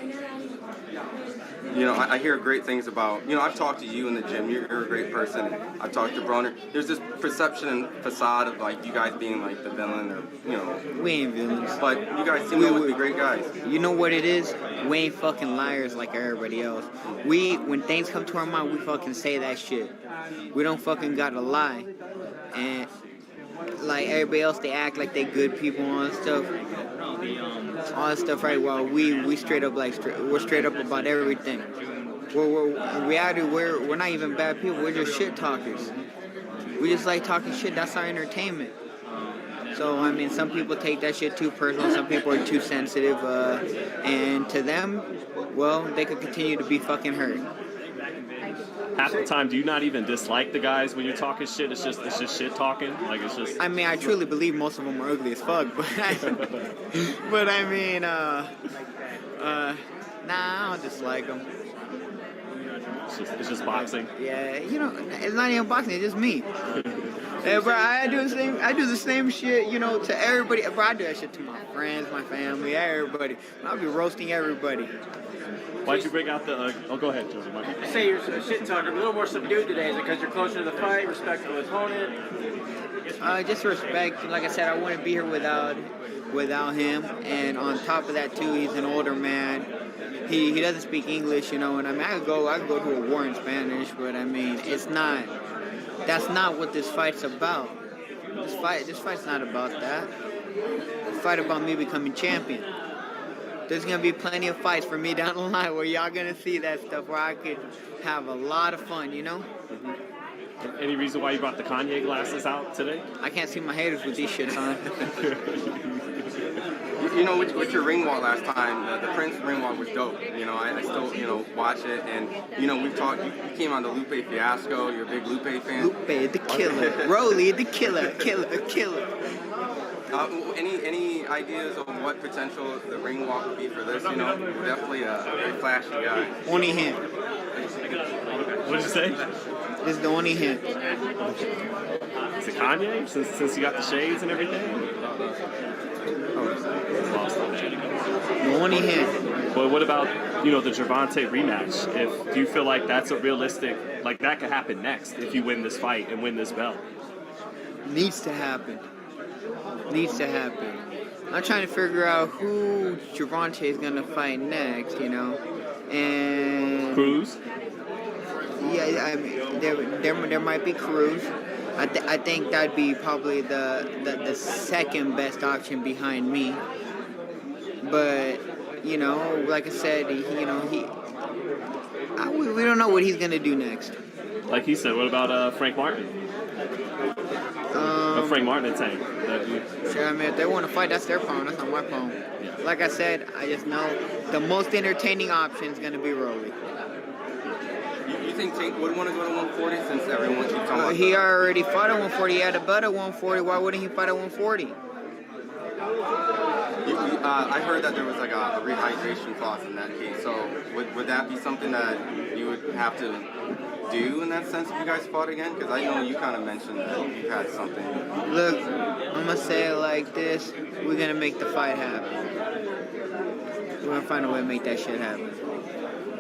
You know, I hear great things about, you know, I've talked to you in the gym, you're a great person. I've talked to Broner. There's this perception and facade of like you guys being like the villain or, you know. We ain't villains. But you guys seem to be great guys. You know what it is? We ain't fucking liars like everybody else. When things come to our mind, we fucking say that shit. We don't fucking gotta lie. And like everybody else, they act like they good people and stuff. All that stuff, right? Well, we straight up we're straight up about everything. In reality, we're not even bad people. We're just shit talkers. We just like talking shit. That's our entertainment. So I mean, some people take that shit too personal. Some people are too sensitive, and to them, well, they could continue to be fucking hurt. Half the time, do you not even dislike the guys when you're talking shit? It's just shit talking. Like it's just. I mean, I truly believe most of them are ugly as fuck, but I mean, nah, I don't dislike them. It's just boxing. Yeah, you know, it's not even boxing. It's just me. Yeah, bro, I do the same shit, you know, to everybody. Bro, I do that shit to my friends, my family, everybody. I'll be roasting everybody. Why'd you bring out the? Oh, go ahead, Joseph. You say you're a shit talker, a little more subdued today. Is it because you're closer to the fight, respect for the opponent? Just respect. Like I said, I wouldn't be here without him. And on top of that, too, he's an older man. He doesn't speak English, you know. And I mean, I could go to a war in Spanish, but I mean, it's not. That's not what this fight's about. This fight's not about that. This fight about me becoming champion. There's going to be plenty of fights for me down the line where y'all going to see that stuff where I could have a lot of fun, you know? Mm-hmm. Any reason why you brought the Kanye glasses out today? I can't see my haters with these shits on. You know, with your ring walk last time, the Prince ring walk was dope. You know, I still, you know, watch it. And, you know, we've talked, you came on the Lupe fiasco. You're a big Lupe fan. Lupe, the killer. Rolly, the killer. Any ideas on what potential the ring walk would be for this? You know, definitely a very flashy guy. Only him. What did you say? This is the only hint. Is it Kanye? Since you got the shades and everything? The only hint. But what about, you know, the Gervonta rematch? Do you feel like that's a realistic, like that could happen next if you win this fight and win this belt? Needs to happen. I'm trying to figure out who Gervonta is gonna fight next, you know, and Cruz. Yeah, I mean, there might be Cruz. I think that'd be probably the second best option behind me. But you know, like I said, we don't know what he's gonna do next. Like he said, what about Frank Martin? Frank Martin and Tank. Sure, I mean, if they want to fight, that's their problem. That's not my problem. Yeah. Like I said, I just know the most entertaining option is going to be Rolly. You think Tank would want to go to 140 since everyone keeps talking about he already fought at 140. He had a belt at 140. Why wouldn't he fight at 140? I heard that there was like a rehydration clause in that case. So would that be something that you would have to do in that sense if you guys fought again? Because I know you kind of mentioned that you had something. Look, I'm going to say it like this. We're going to make the fight happen. We're going to find a way to make that shit happen.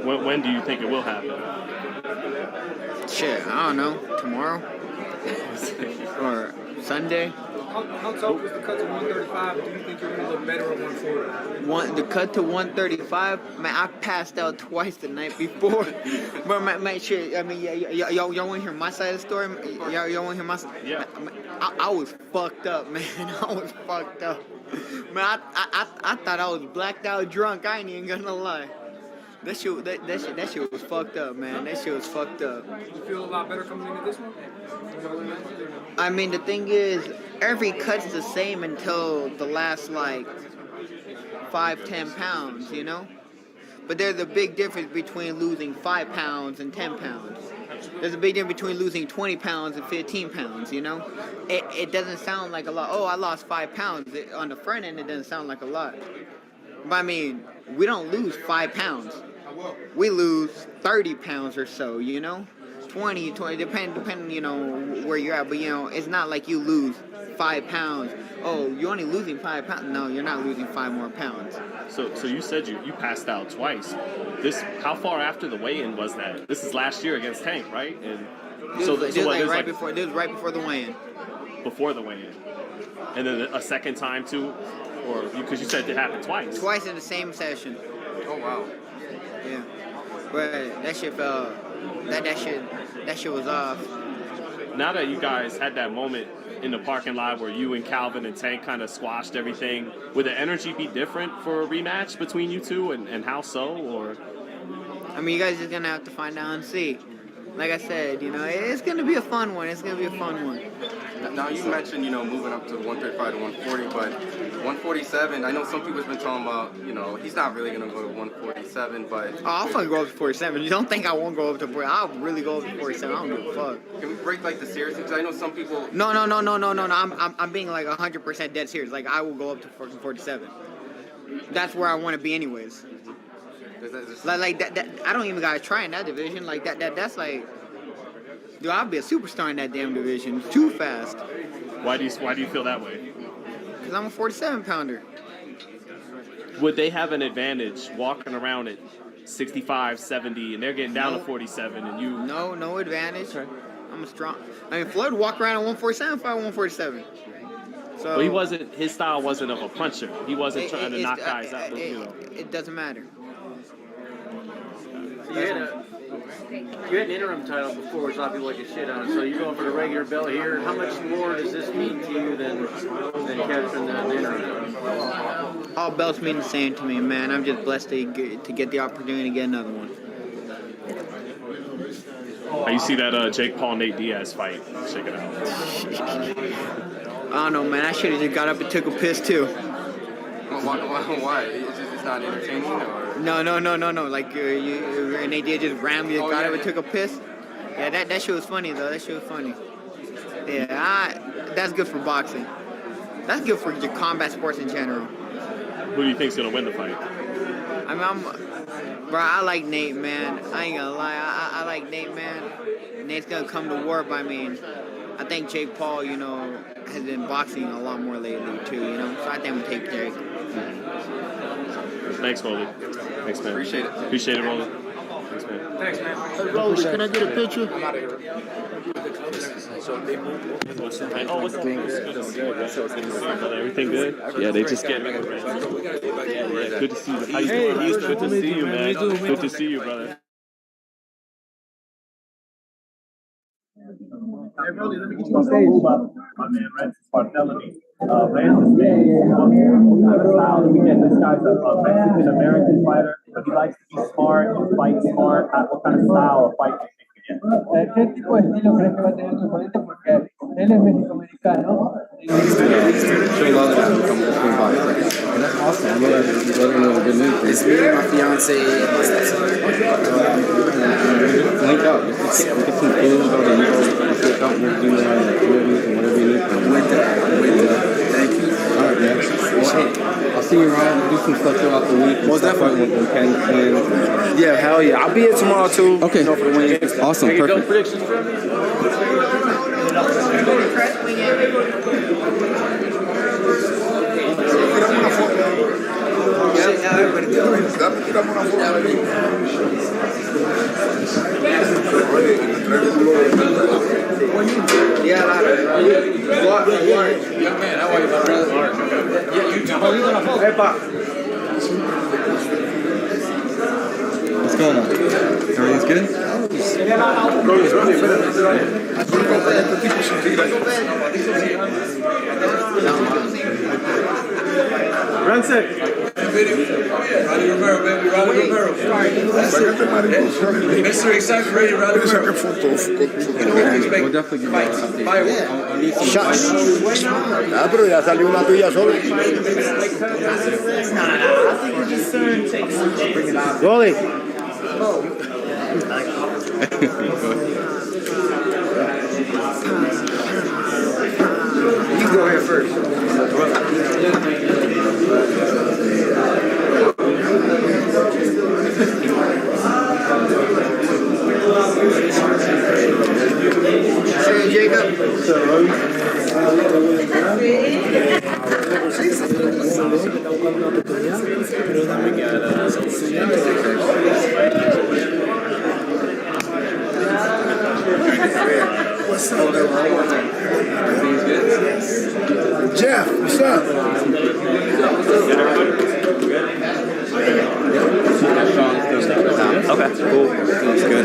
When do you think it will happen? Shit, I don't know. Tomorrow? Or Sunday? How tough was the cut to 135? Do you think you're going to look better at 140? The cut to 135, man, I passed out twice the night before. But man, shit, I mean, y'all want to hear my side of the story? Y'all want to hear my side? Yeah. I was fucked up, man. I was fucked up. Man, I thought I was blacked out drunk. I ain't even gonna lie. That shit was fucked up, man. That shit was fucked up. You feel a lot better coming into this one? I mean, the thing is, every cut's the same until the last, 5-10 pounds, you know? But there's a big difference between losing 5 pounds and 10 pounds. There's a big difference between losing 20 pounds and 15 pounds, you know? It doesn't sound like a lot. Oh, I lost 5 pounds. On the front end, it doesn't sound like a lot. But I mean, we don't lose 5 pounds. We lose 30 pounds or so, you know? 20, depending, you know, where you're at. But, you know, it's not like you lose 5 pounds. Oh, you're only losing 5 pounds. No, you're not losing 5 more pounds. So you said you passed out twice. How far after the weigh-in was that? This is last year against Tank, right? And This was right before the weigh-in. Before the weigh-in. And then a second time too, or because you said it happened twice. Twice in the same session. Oh wow. Yeah. But that shit felt that shit was off. Now that you guys had that moment in the parking lot where you and Calvin and Tank kind of squashed everything, would the energy be different for a rematch between you two, and how so? Or I mean, you guys are gonna have to find out and see. Like I said, you know, it's gonna be a fun one. Now you mentioned, you know, moving up to 135 to 140, but 147, I know some people's been talking about, you know, he's not really gonna go to 147, but I'll fucking go up to 47. You don't think I won't go up to 40? I'll really go up to 47. I don't give a fuck. Can we break like the series? Because I know some people. No. I'm being like 100% dead serious. Like I will go up to fucking 47. That's where I want to be, anyways. Like that. I don't even gotta try in that division. Like that's like, dude, I'll be a superstar in that damn division too fast. why do you feel that way? Because I'm a 47 pounder. Would they have an advantage walking around at 65, 70, and they're getting down to 47, and you? No advantage. I'm a strong. I mean, Floyd walked around at 147, fight 147. So Well, he wasn't. His style wasn't of a puncher. He wasn't trying to knock guys out. It doesn't matter. You had an interim title before, which a lot of people like to shit on. So you're going for the regular belt here. How much more does this mean to you than capturing the interim? All belts mean the same to me, man. I'm just blessed to get the opportunity to get another one. How you see that Jake Paul Nate Diaz fight? Check it out. I don't know, man. I should have just got up and took a piss too. Why? It's not entertaining, or? No. Like Nate Diaz just randomly got up and took a piss. Yeah, that shit was funny though. That shit was funny. Yeah, that's good for boxing. That's good for your combat sports in general. Who do you think's gonna win the fight? I mean, bro, I like Nate, man. I ain't gonna lie. I like Nate, man. Nate's gonna come to war, but I mean, I think Jake Paul, you know, has been boxing a lot more lately too, you know. So I think I'm gonna take Jake. Thanks, Rolly. Thanks, man. Appreciate it, Rolly. Thanks, man. Thanks, man. Hey, Rolly, can I get a picture? I'm out of here. Oh, what's up? Everything good? Yeah, they just get. Yeah, good to see you. How you doing? Good to see you, man. Good to see you, brother. Hey, Rolly, let me get you on stage. My man, Francis Barthelemy. Francis, man, style that we get. This guy's a Mexican-American fighter, but he likes to be smart and fight smart. What kind of style of fight do you think we get? ¿Qué tipo de estilo crees que va a tener tu oponente? Porque él es mexicoamericano. That's awesome. I'm glad you good news. It's me and my fiance. Link up. We get some food, go to Eagles, pick up, we'll do activities and whatever you need. Thank you. All right, man. I'll see you around. We'll do some stuff throughout the week. Most definitely. When can win. Yeah, hell yeah. I'll be here tomorrow too. Okay. You know, for the win. Awesome. Perfect. Predictions from me? Young man, how are you, my brother? Yeah, you too. What's going on? Everything's good? Rolly Romero, baby. Rolly Romero. Mr. Excitement, ready, Rolly Romero. We'll definitely give you an update. I need some Pero ya salió una tuya sola. Rolly. You go ahead first. Hey, Jacob. What's up? Jeff, what's up? Okay, cool. That's good.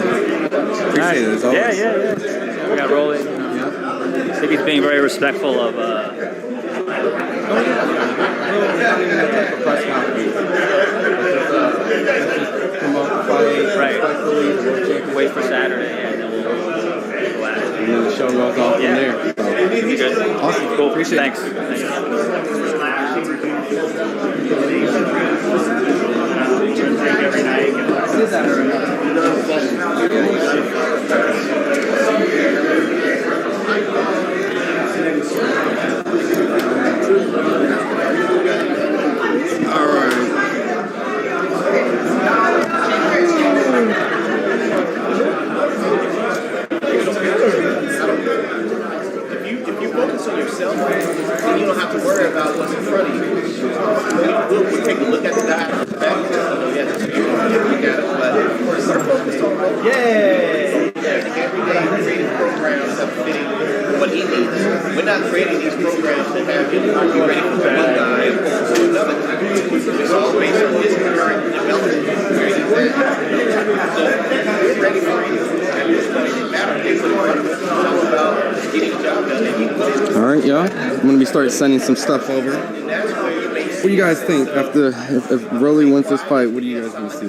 Appreciate it as always. Yeah. We got Rolly. I think he's being very respectful of. Right. Wait for Saturday, and then we'll go at it. And then the show goes off from there. So. Good. Awesome. Cool. Appreciate Thanks. it. All right. If you focus on yourself, then you don't have to worry about what's in front of you. We'll take a look at the guy back. Look at it, but we're focused on every day creating programs that are fitting what he needs. We're not creating these programs that have him be ready for one guy and focus on another guy. It's all based on his current development, where he's at. So we're ready for him. At this point, it matters. It's all about getting the job done. All right, y'all. I'm gonna be starting sending some stuff over. What do you guys think after if Rolly wins this fight? What do you guys want to see?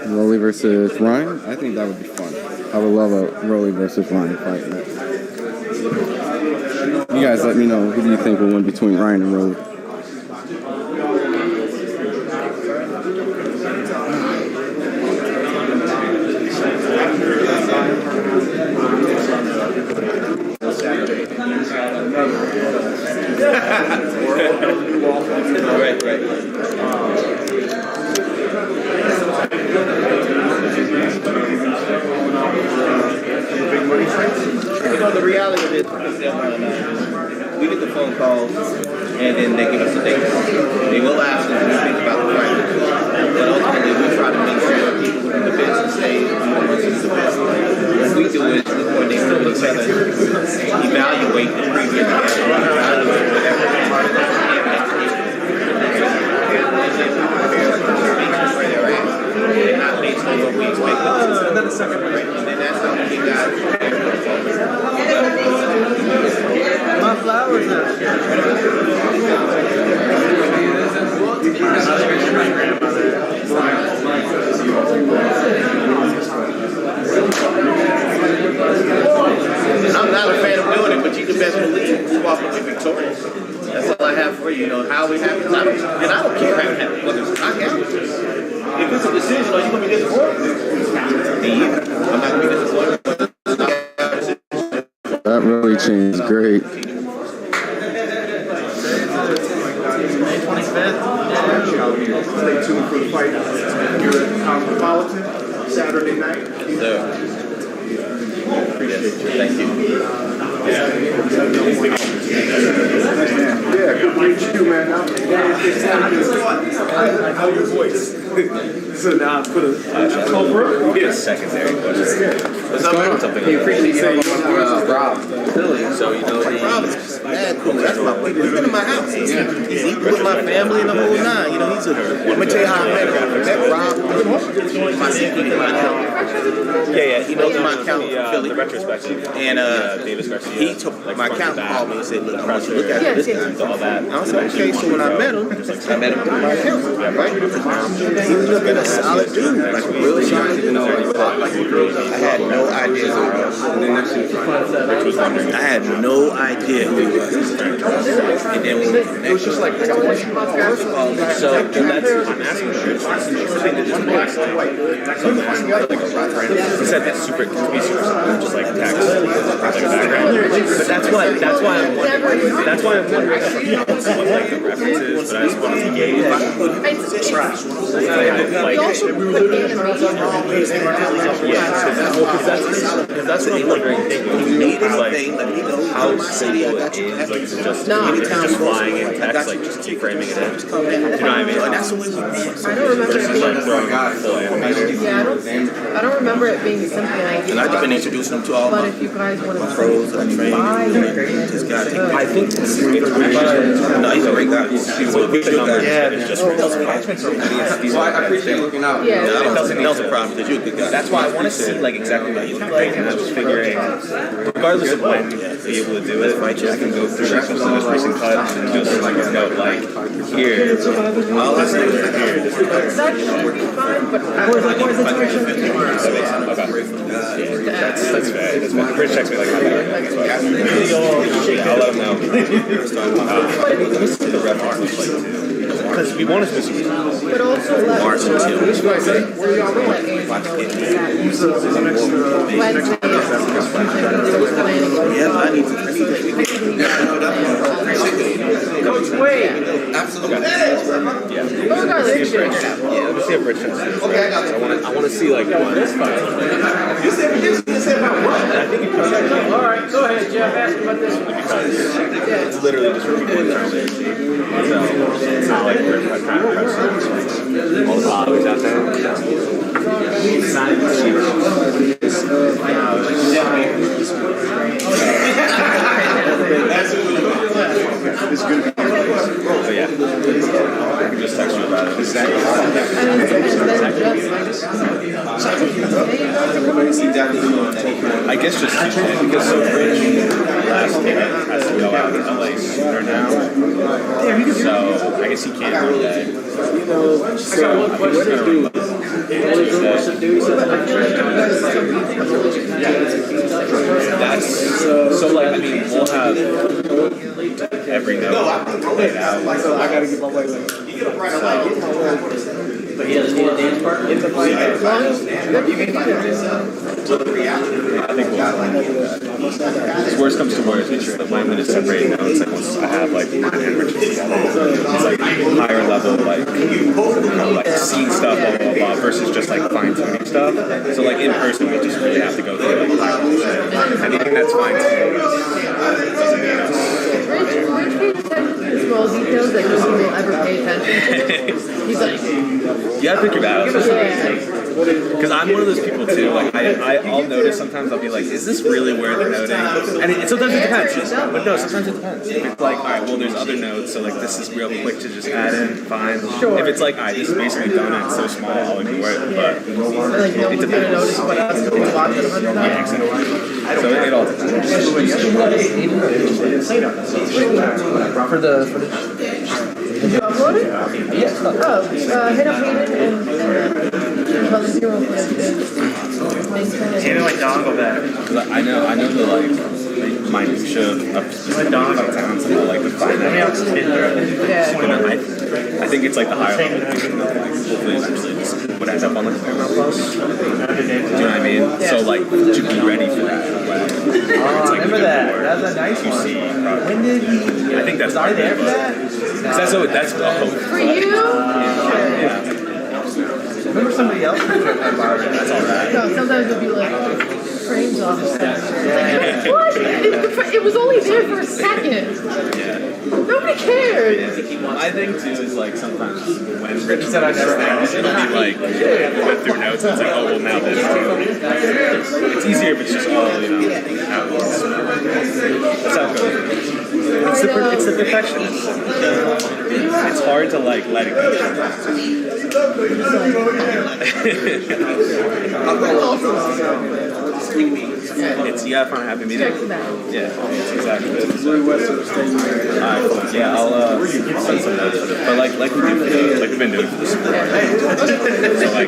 Rolly versus Ryan? I think that would be fun. I would love a Rolly versus Ryan fight. You guys, let me know. Who do you think will win between Ryan and Rolly? You know, the reality of it is we get the phone calls and then they give us a date. They will ask us what we think about the fight. But ultimately, we try to make sure people in the business stay once it's the best. What we do is we coordinate with each other, evaluate the previous match, evaluate whatever part of the game where they're at. They're not based on what we expect. And then that's how we got. My flowers are I'm not a fan of doing it, but you can best believe we walk away victorious. That's all I have for you. You know, how we happen. I don't care how it happens, whether it's knockout. If it's a decision, are you going to be disappointed? I'm not going to be disappointed. that really changed. Great. May 25th. Stay tuned for the fight here at Cosmopolitan Saturday night. Yes, sir. Appreciate you. Thank you. Yeah, good to meet you, man. I know your voice. So now I put a secondary question. What's up, man? Something. You appreciate Rob. So, you know, Rob is mad cool. That's my people. He's been in my house. He's eating with my family and the whole nine. You know, he's a. Let me tell you how I met him. I met Rob. My secret in my account. Yeah. He knows my account in Philly. The retrospective. And he took my account, called me and said, "Look, I want you to look at this guy." All that. I was like, "Okay." So when I met him through my account, right? He was looking a solid dude, like really solid. You know, I had no idea who he was. I had no idea who he was. And then when we connected, it was just like, so then that's, I'm asking you, He said that's super, to be super simple, just like text, like background. But that's why I'm wondering what like the reference is, but I just wanted to gauge. We also put Because that's what I'm wondering. Like, how simple it is. Like, is it just flying in text, like just keep framing it in? You know what I mean? Like, that's the way I don't remember it being throwing full animation. Yeah, I don't remember it being simple. And I've been introducing them to all But my if you guys want to pros that I train. Just gotta take. I think this is no, he's a great guy. He's a good guy. Yeah, it's just real. So I appreciate looking out. Yeah. It doesn't a problem because you're a good guy. That's why I want to see like exactly what you think, and I was figuring, regardless of when you'll be able to do it, I can go through like some of those recent cuts and just like note like here. Well, that's here. That should be fine, but I was like, where's the direction? That's fair. That's fair. Rich texts me like I'll let him know. The reference like because we want to specific. But also let March Andy know Yeah, I need to. Coach Wade. Absolutely. Yeah. Let me see if Rich has it. Okay, I got it. I want to see like one. This fight. All right, go ahead, Jeff. Ask about this one. It's literally just repeating the so it's not like we're trying to press all the bodies out there. It's not even cheap. It's good. Oh yeah. I can just text you about it. I guess just because so Rich last year has to go out to LA sooner now. So I guess he can't do that. So what do you do? That's so like I mean we'll have every note laid out. So I gotta get my way later. But he doesn't need a dance partner? I think we'll worst comes to worst, it's just the plan to separate notes and once I have like mine and Rich's together, it's like higher level like scene stuff blah blah blah versus just like fine tuning stuff. So like in person we just really have to go through like higher level shit. Anything that's fine tuned doesn't need us. Rich pays small details that nobody will ever pay attention to. He's like, you gotta pick your battles. Because I'm one of those people too. Like I'll notice sometimes I'll be like, is this really where they're noting? And sometimes it depends. But no, sometimes it depends. If it's like, all right, well, there's other notes, so like this is real quick to just add in, fine. If it's like, all right, this is basically done and it's so small, I'll ignore it. But it depends. Yeah, exactly. So it all depends. For the you uploaded? yes. Oh, hit up Hayden and Hand me my dongle back. I know the like minutia of specific towns and like the finance. I think it's like the higher level people that like hopefully eventually this would end up on like Paramount Plus. Do you know what I mean? So like to be ready for that. Remember that? That was a nice one. When did he? I think that's part of it. That's the hope. For you? Yeah. Remember somebody else? That's all right. No, sometimes it'll be like, frames off. What? It was only there for a second. Yeah. Nobody cares. My thing too is like sometimes when Rich said I never asked, it'll be like we went through notes and it's like, oh well now this too. It's easier if it's just all, you know, at once. That's how it goes. It's the perfectionist. It's hard to like let it go. It's you gotta find a happy medium. Yeah, exactly. Alright, cool. Yeah, I'll send some notes for this. But like we do for the, like we've been doing for the support. So like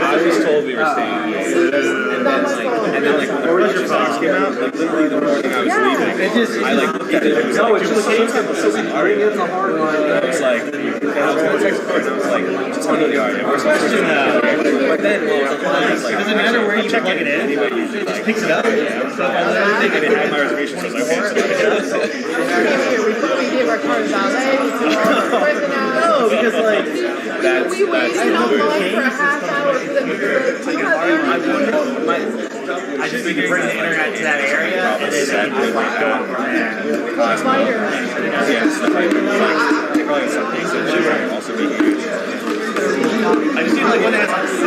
I was told we were staying here, and then like when the Roger Fox came out, like literally the morning I was leaving, I like looked at it and it was like, duplicates. I was like, I was like, I was gonna text her and I was like, just under the yard. But then while I was applying, I was like, doesn't matter where you check it in. Anyway, you just picks it up. So if I think I didn't have my reservation, so I was like, okay, We gave our cars valet. no, because like we waited online for a half hour for them to go. I just need to bring the internet to that area and then just like going from there. Also be huge. I just need like one that's like 6.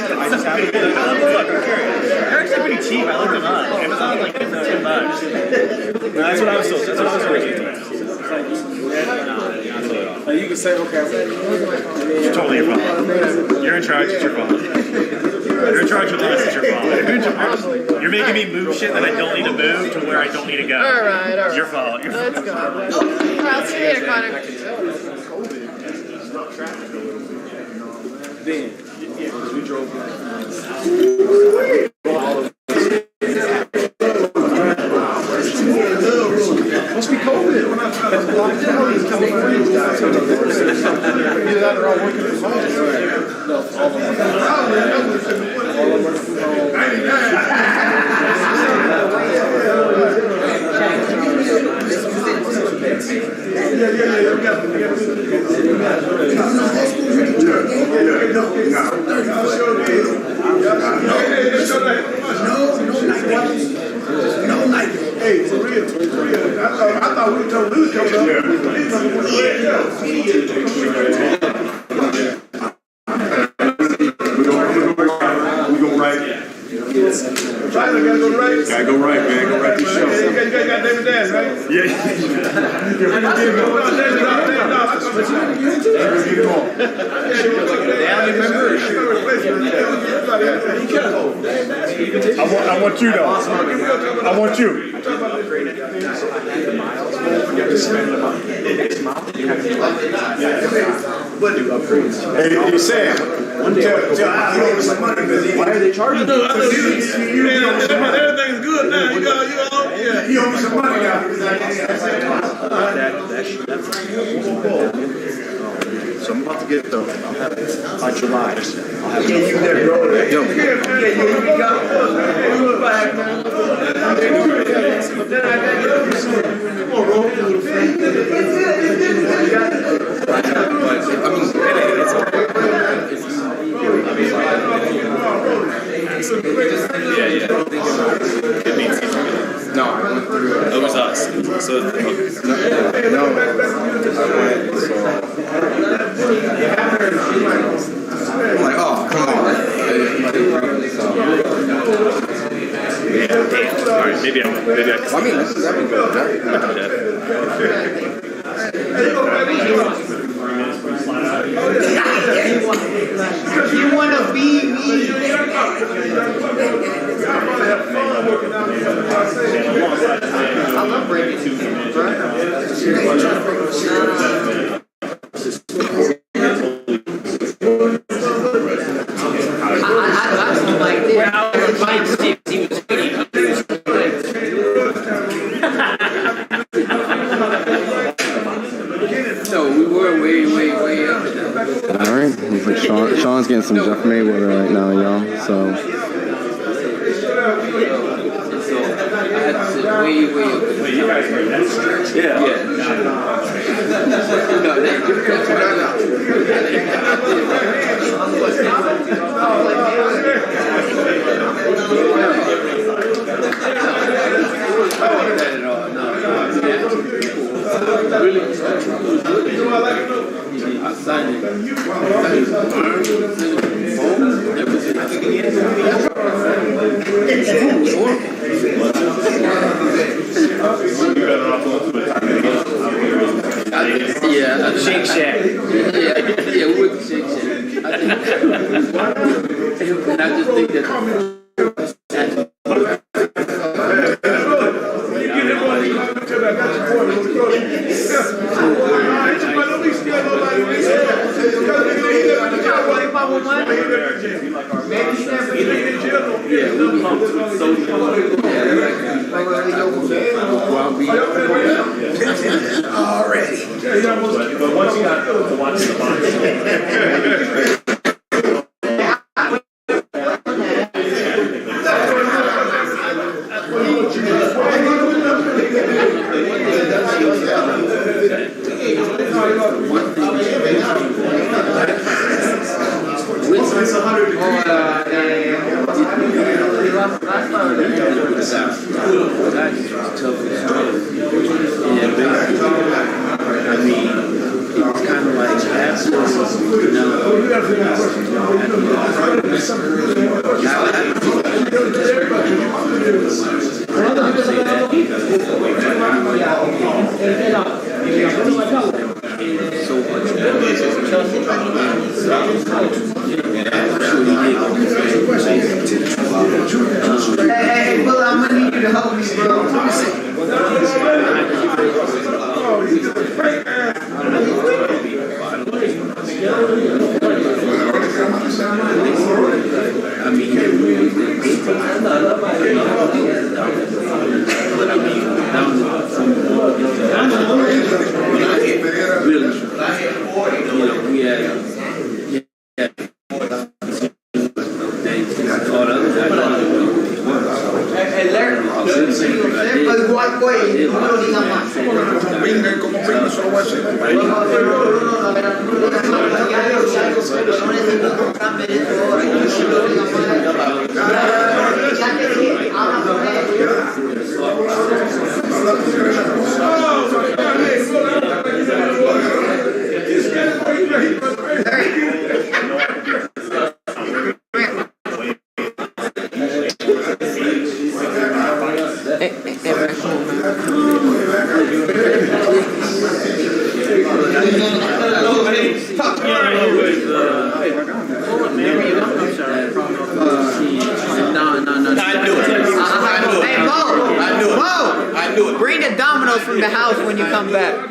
I just have to be like, oh, look, I'm curious. They're actually pretty cheap. I looked them up. Amazon like $10. That's what I was originally. You can say, okay, It's totally your fault. You're in charge, it's your fault. You're in charge of this, it's your fault. You're making me move shit that I don't need to move to where I don't need to go. All right. It's your fault. Let's go. I'll see you later, Connor. then, we drove must be COVID. Either that or I'm working from home. No, all Hey, for real. I thought we told Luke coming up. We go right. Tyler, gotta go right. Gotta go right, man. Go right this show. You got David Daz, right? Yeah. I want you though. I want you. Hey, Sam. Why are they charging? Everything's good now. You owe me some money now. So I'm about to get the on July. I'll have you there, bro. Yo. No, I went through. It was us. So no, I went. I'm like, oh, come on. Alright, maybe I will. Maybe I can. I mean, that'd be good. Because you want to be me. I love breaking two No, we were way up. Alright, he's like Sean's getting some Jeff Mayweather right now, y'all. So way up. Yeah. I signed it. Yeah, Shake Shack. Yeah, we went to Shake Shack. And I just think that. Already. But once you got to watch the boxing. Hey, Will, I'm gonna need you to help me, bro. Let me see. Bring the dominoes from the house when you come back.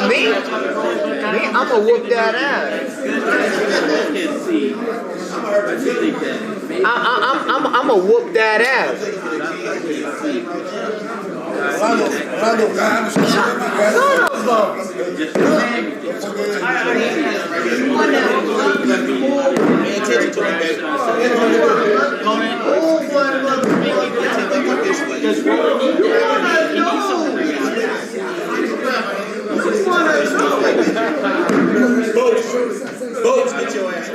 Me? I'm gonna whoop that ass. I'm gonna whoop that ass. Boats, get your ass.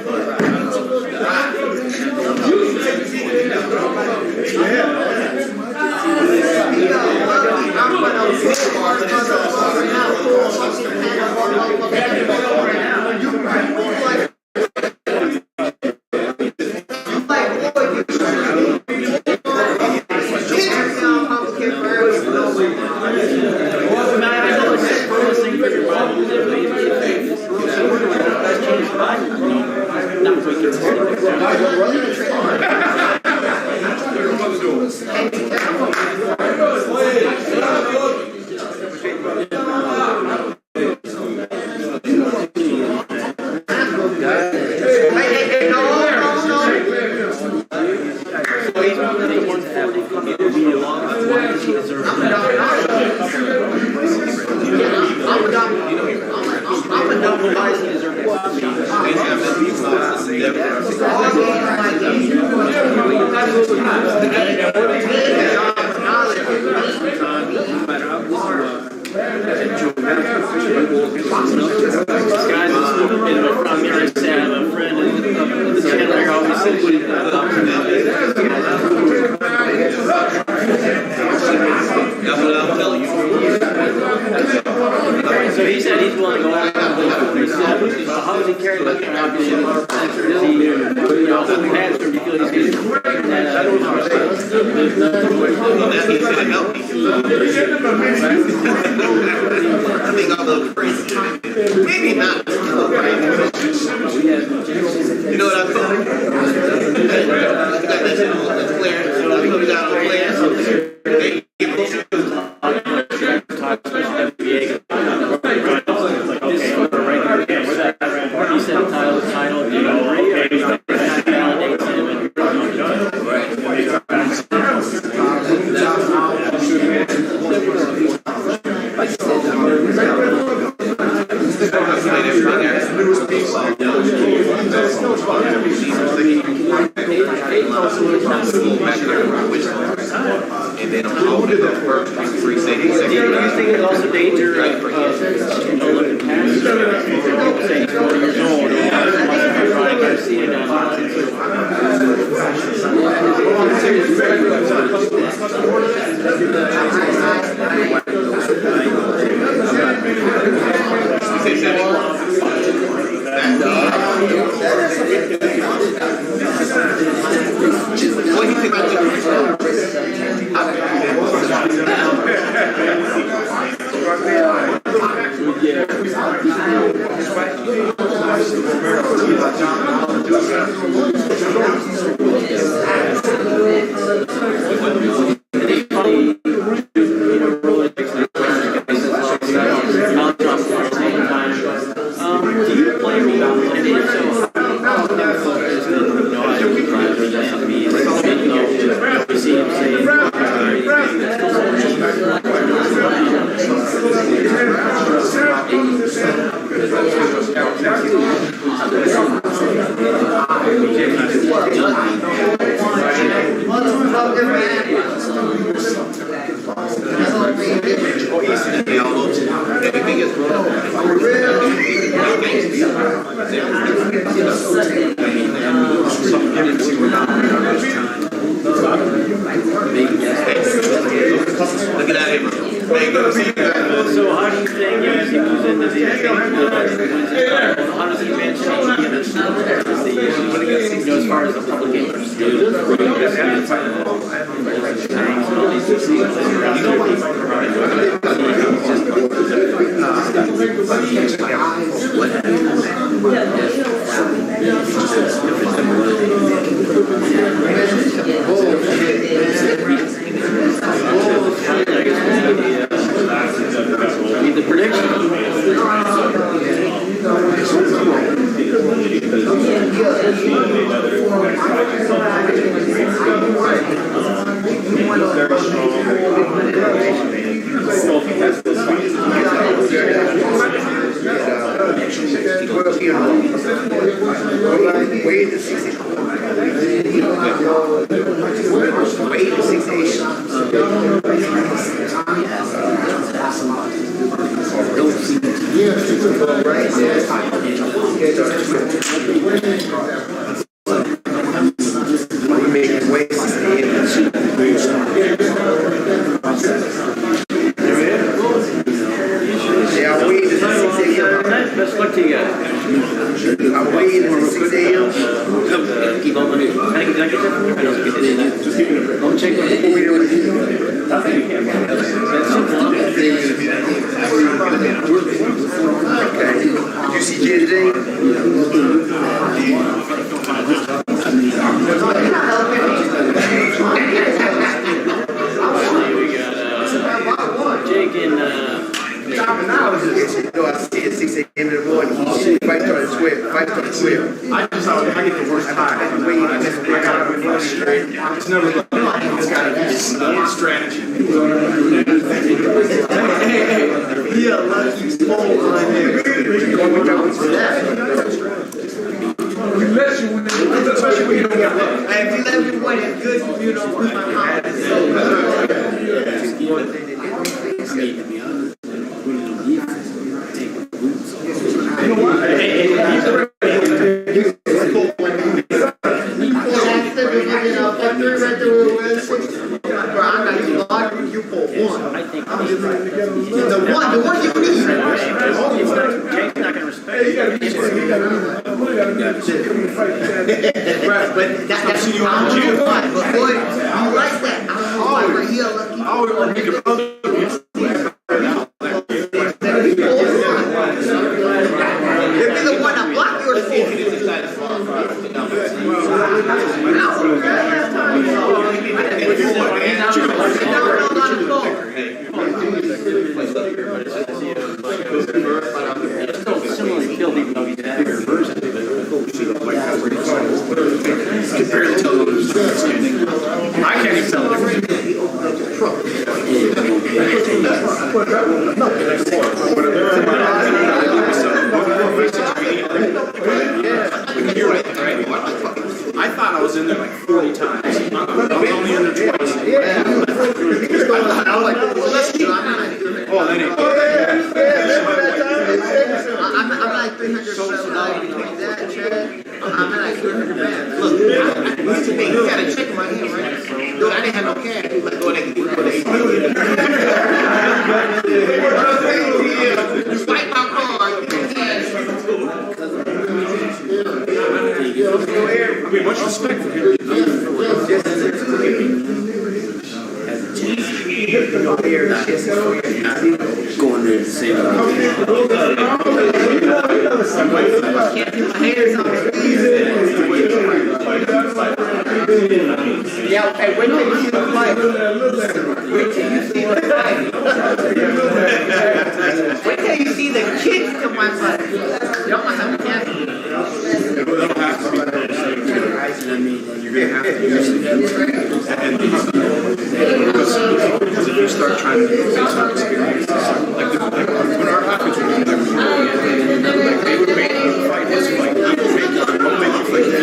So he said he's willing to go out and 47. So how does he carry that? I think I'm a little crazy. Maybe not. You know what I'm saying? You got that shit on clearance. You got on clearance. They give Do you think it's also danger of Olympic pass? Say 40 years old, Ryan Garcia So how do you think as he moves into the how does he manage to as far as the public interest? The prediction. Best luck to you guys. I'm waiting for 6 a.m. Keep on running. Can I get that from you? I don't get it in. Don't check it. Okay. Did you see Jay today? Jake and now is just, I see at 6 a.m. in the morning. Fight started 12. I just I get the worst time. I got to win straight. It's never like it's got to be strategy. Yeah, lucky small line there. Especially when you don't get love. And if you let me win, it's good, you know, with my confidence. You pull one. I think the one you need. Jake's not going to respect you. But that's you want. But boy, you like that. I always want to make a brother. It'd be the one that block your foot. Similarly killed even though he's a bigger person. I can barely tell the difference. I can't even tell the difference. I thought I was in there like 40 times. I'm only in there twice. I'm like 300 between that and Chad. I'm at like 300 bands. Look, here's the thing. You got a check in my hand, right? Dude, I didn't have no cash. He was like, go to ATM. Swipe my card. I mean, much respect for him. Going there to say Yeah, hey, wait till you see the fight. Wait till you see the fight. Wait till you see the kids to my fight. Y'all might have a cancel. You're gonna have to use because if you start trying to face up experiences, like when our athletes would do that, like they would make you fight his fight. They would make you fight that.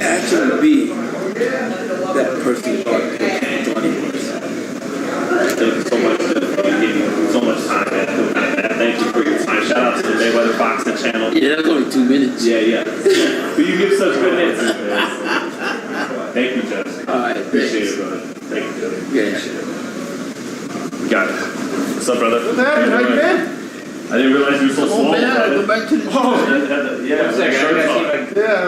Actually be that person. Thank you so much for giving me so much time. Thank you for your time. Shout out to the Mayweather Boxing channel. Yeah, that's only 2 minutes. Yeah. But you give such good hits. Thank you, Justin. All right, appreciate it, brother. Thank you, Justin. Yeah, sure. Got it. What's up, brother? What's happening? How you been? I didn't realize you were so small. Go back to the Yeah,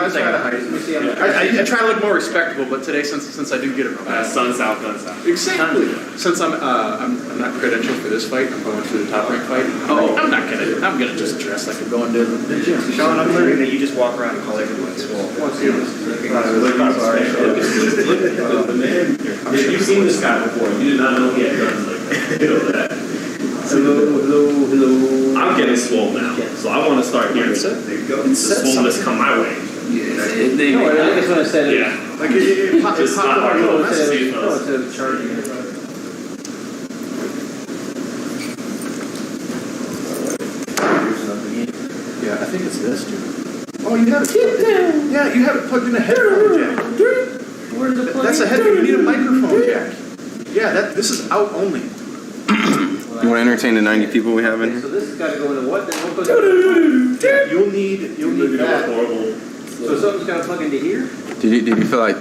I try to look more respectable, but today, since I do get it wrong. Sun's out, guns out. Exactly. Since I'm not credentialed for this fight, I'm going to the top rank fight. Oh, I'm gonna just dress like I'm going to the gym. Sean, I'm learning that you just walk around and call everyone small. You've seen this guy before. You did not know he had guns like that. You know that. Hello. I'm getting swole now, so I want to start hearing the swollenness come my way. Yeah, that's what I said. Yeah. Like it popped Just not up hard a little to message. Yeah, I think it's this, dude. Oh, you have it. Yeah, you have it plugged in a headphone jack. That's a headphone. You need a microphone jack. Yeah, this is out only. You want to entertain the 90 people we have in here? So this has got to go into what? You'll need that. So something's got to plug into here? Did you feel like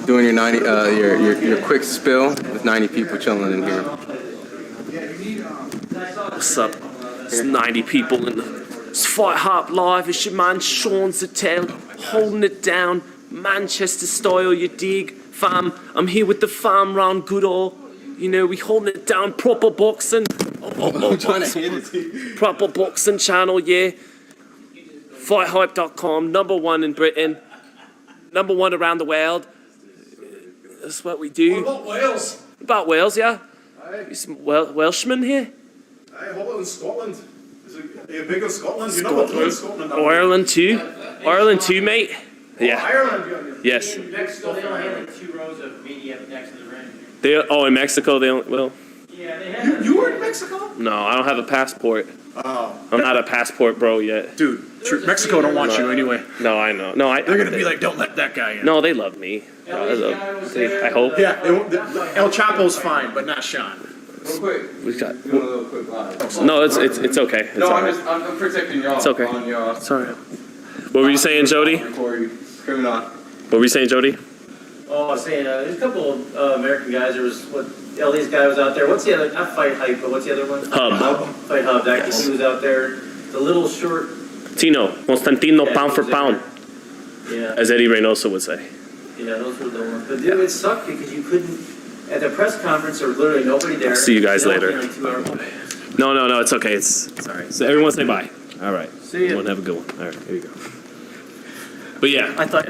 doing your 90 your quick spill with 90 people chilling in here? What's up? It's 90 people in the it's FightHype Live. It's your man Sean Zattel holding it down, Manchester style. You dig, fam? I'm here with the fam round Goodall. You know, we holding it down, proper boxing. I'm trying to hit it to you. Proper boxing channel, yeah. FightHype.com, #1 in Britain, #1 around the world. That's what we do. What about Wales? About Wales, yeah. Aye. You some Welshmen here? Hey, how about in Scotland? Are you big in Scotland? You know what's in Scotland? Ireland too. Ireland too, mate. Yeah. Ireland. Yes. Mexico, they only had 2 rows of media next to the ring. In Mexico, they don't, well. Yeah, they had. You were in Mexico? No, I don't have a passport. Oh. I'm not a passport bro yet. Dude, Mexico don't want you anyway. No, I know. No, They're gonna be like, don't let that guy in. No, they love me. I hope. Yeah, El Chapo's fine, but not Sean. Real quick. We got. Do a little quick live. No, it's okay. It's No, all I'm right. just I'm protecting y'all. It's okay. On y'all. It's all right. What were you saying, Jody? Criminal. What were you saying, Jody? Oh, I was saying, there's a couple of American guys. There was, LA's guy was out there. What's the other, not FightHype, but what's the other one? Hub. FightHub. That he was out there. The little short. Tino, Constantino, Yeah, pound for he was pound. Yeah. As Eddie Reynoso would say. Yeah, those were the ones. But dude, it sucked because you couldn't, at the press conference, there was literally nobody there. I'll see you guys They all later. came like 2 hours later. No, it's okay. It's all right. So everyone say bye. All right. See ya. Everyone have a good one. All right, here you go. But yeah. I thought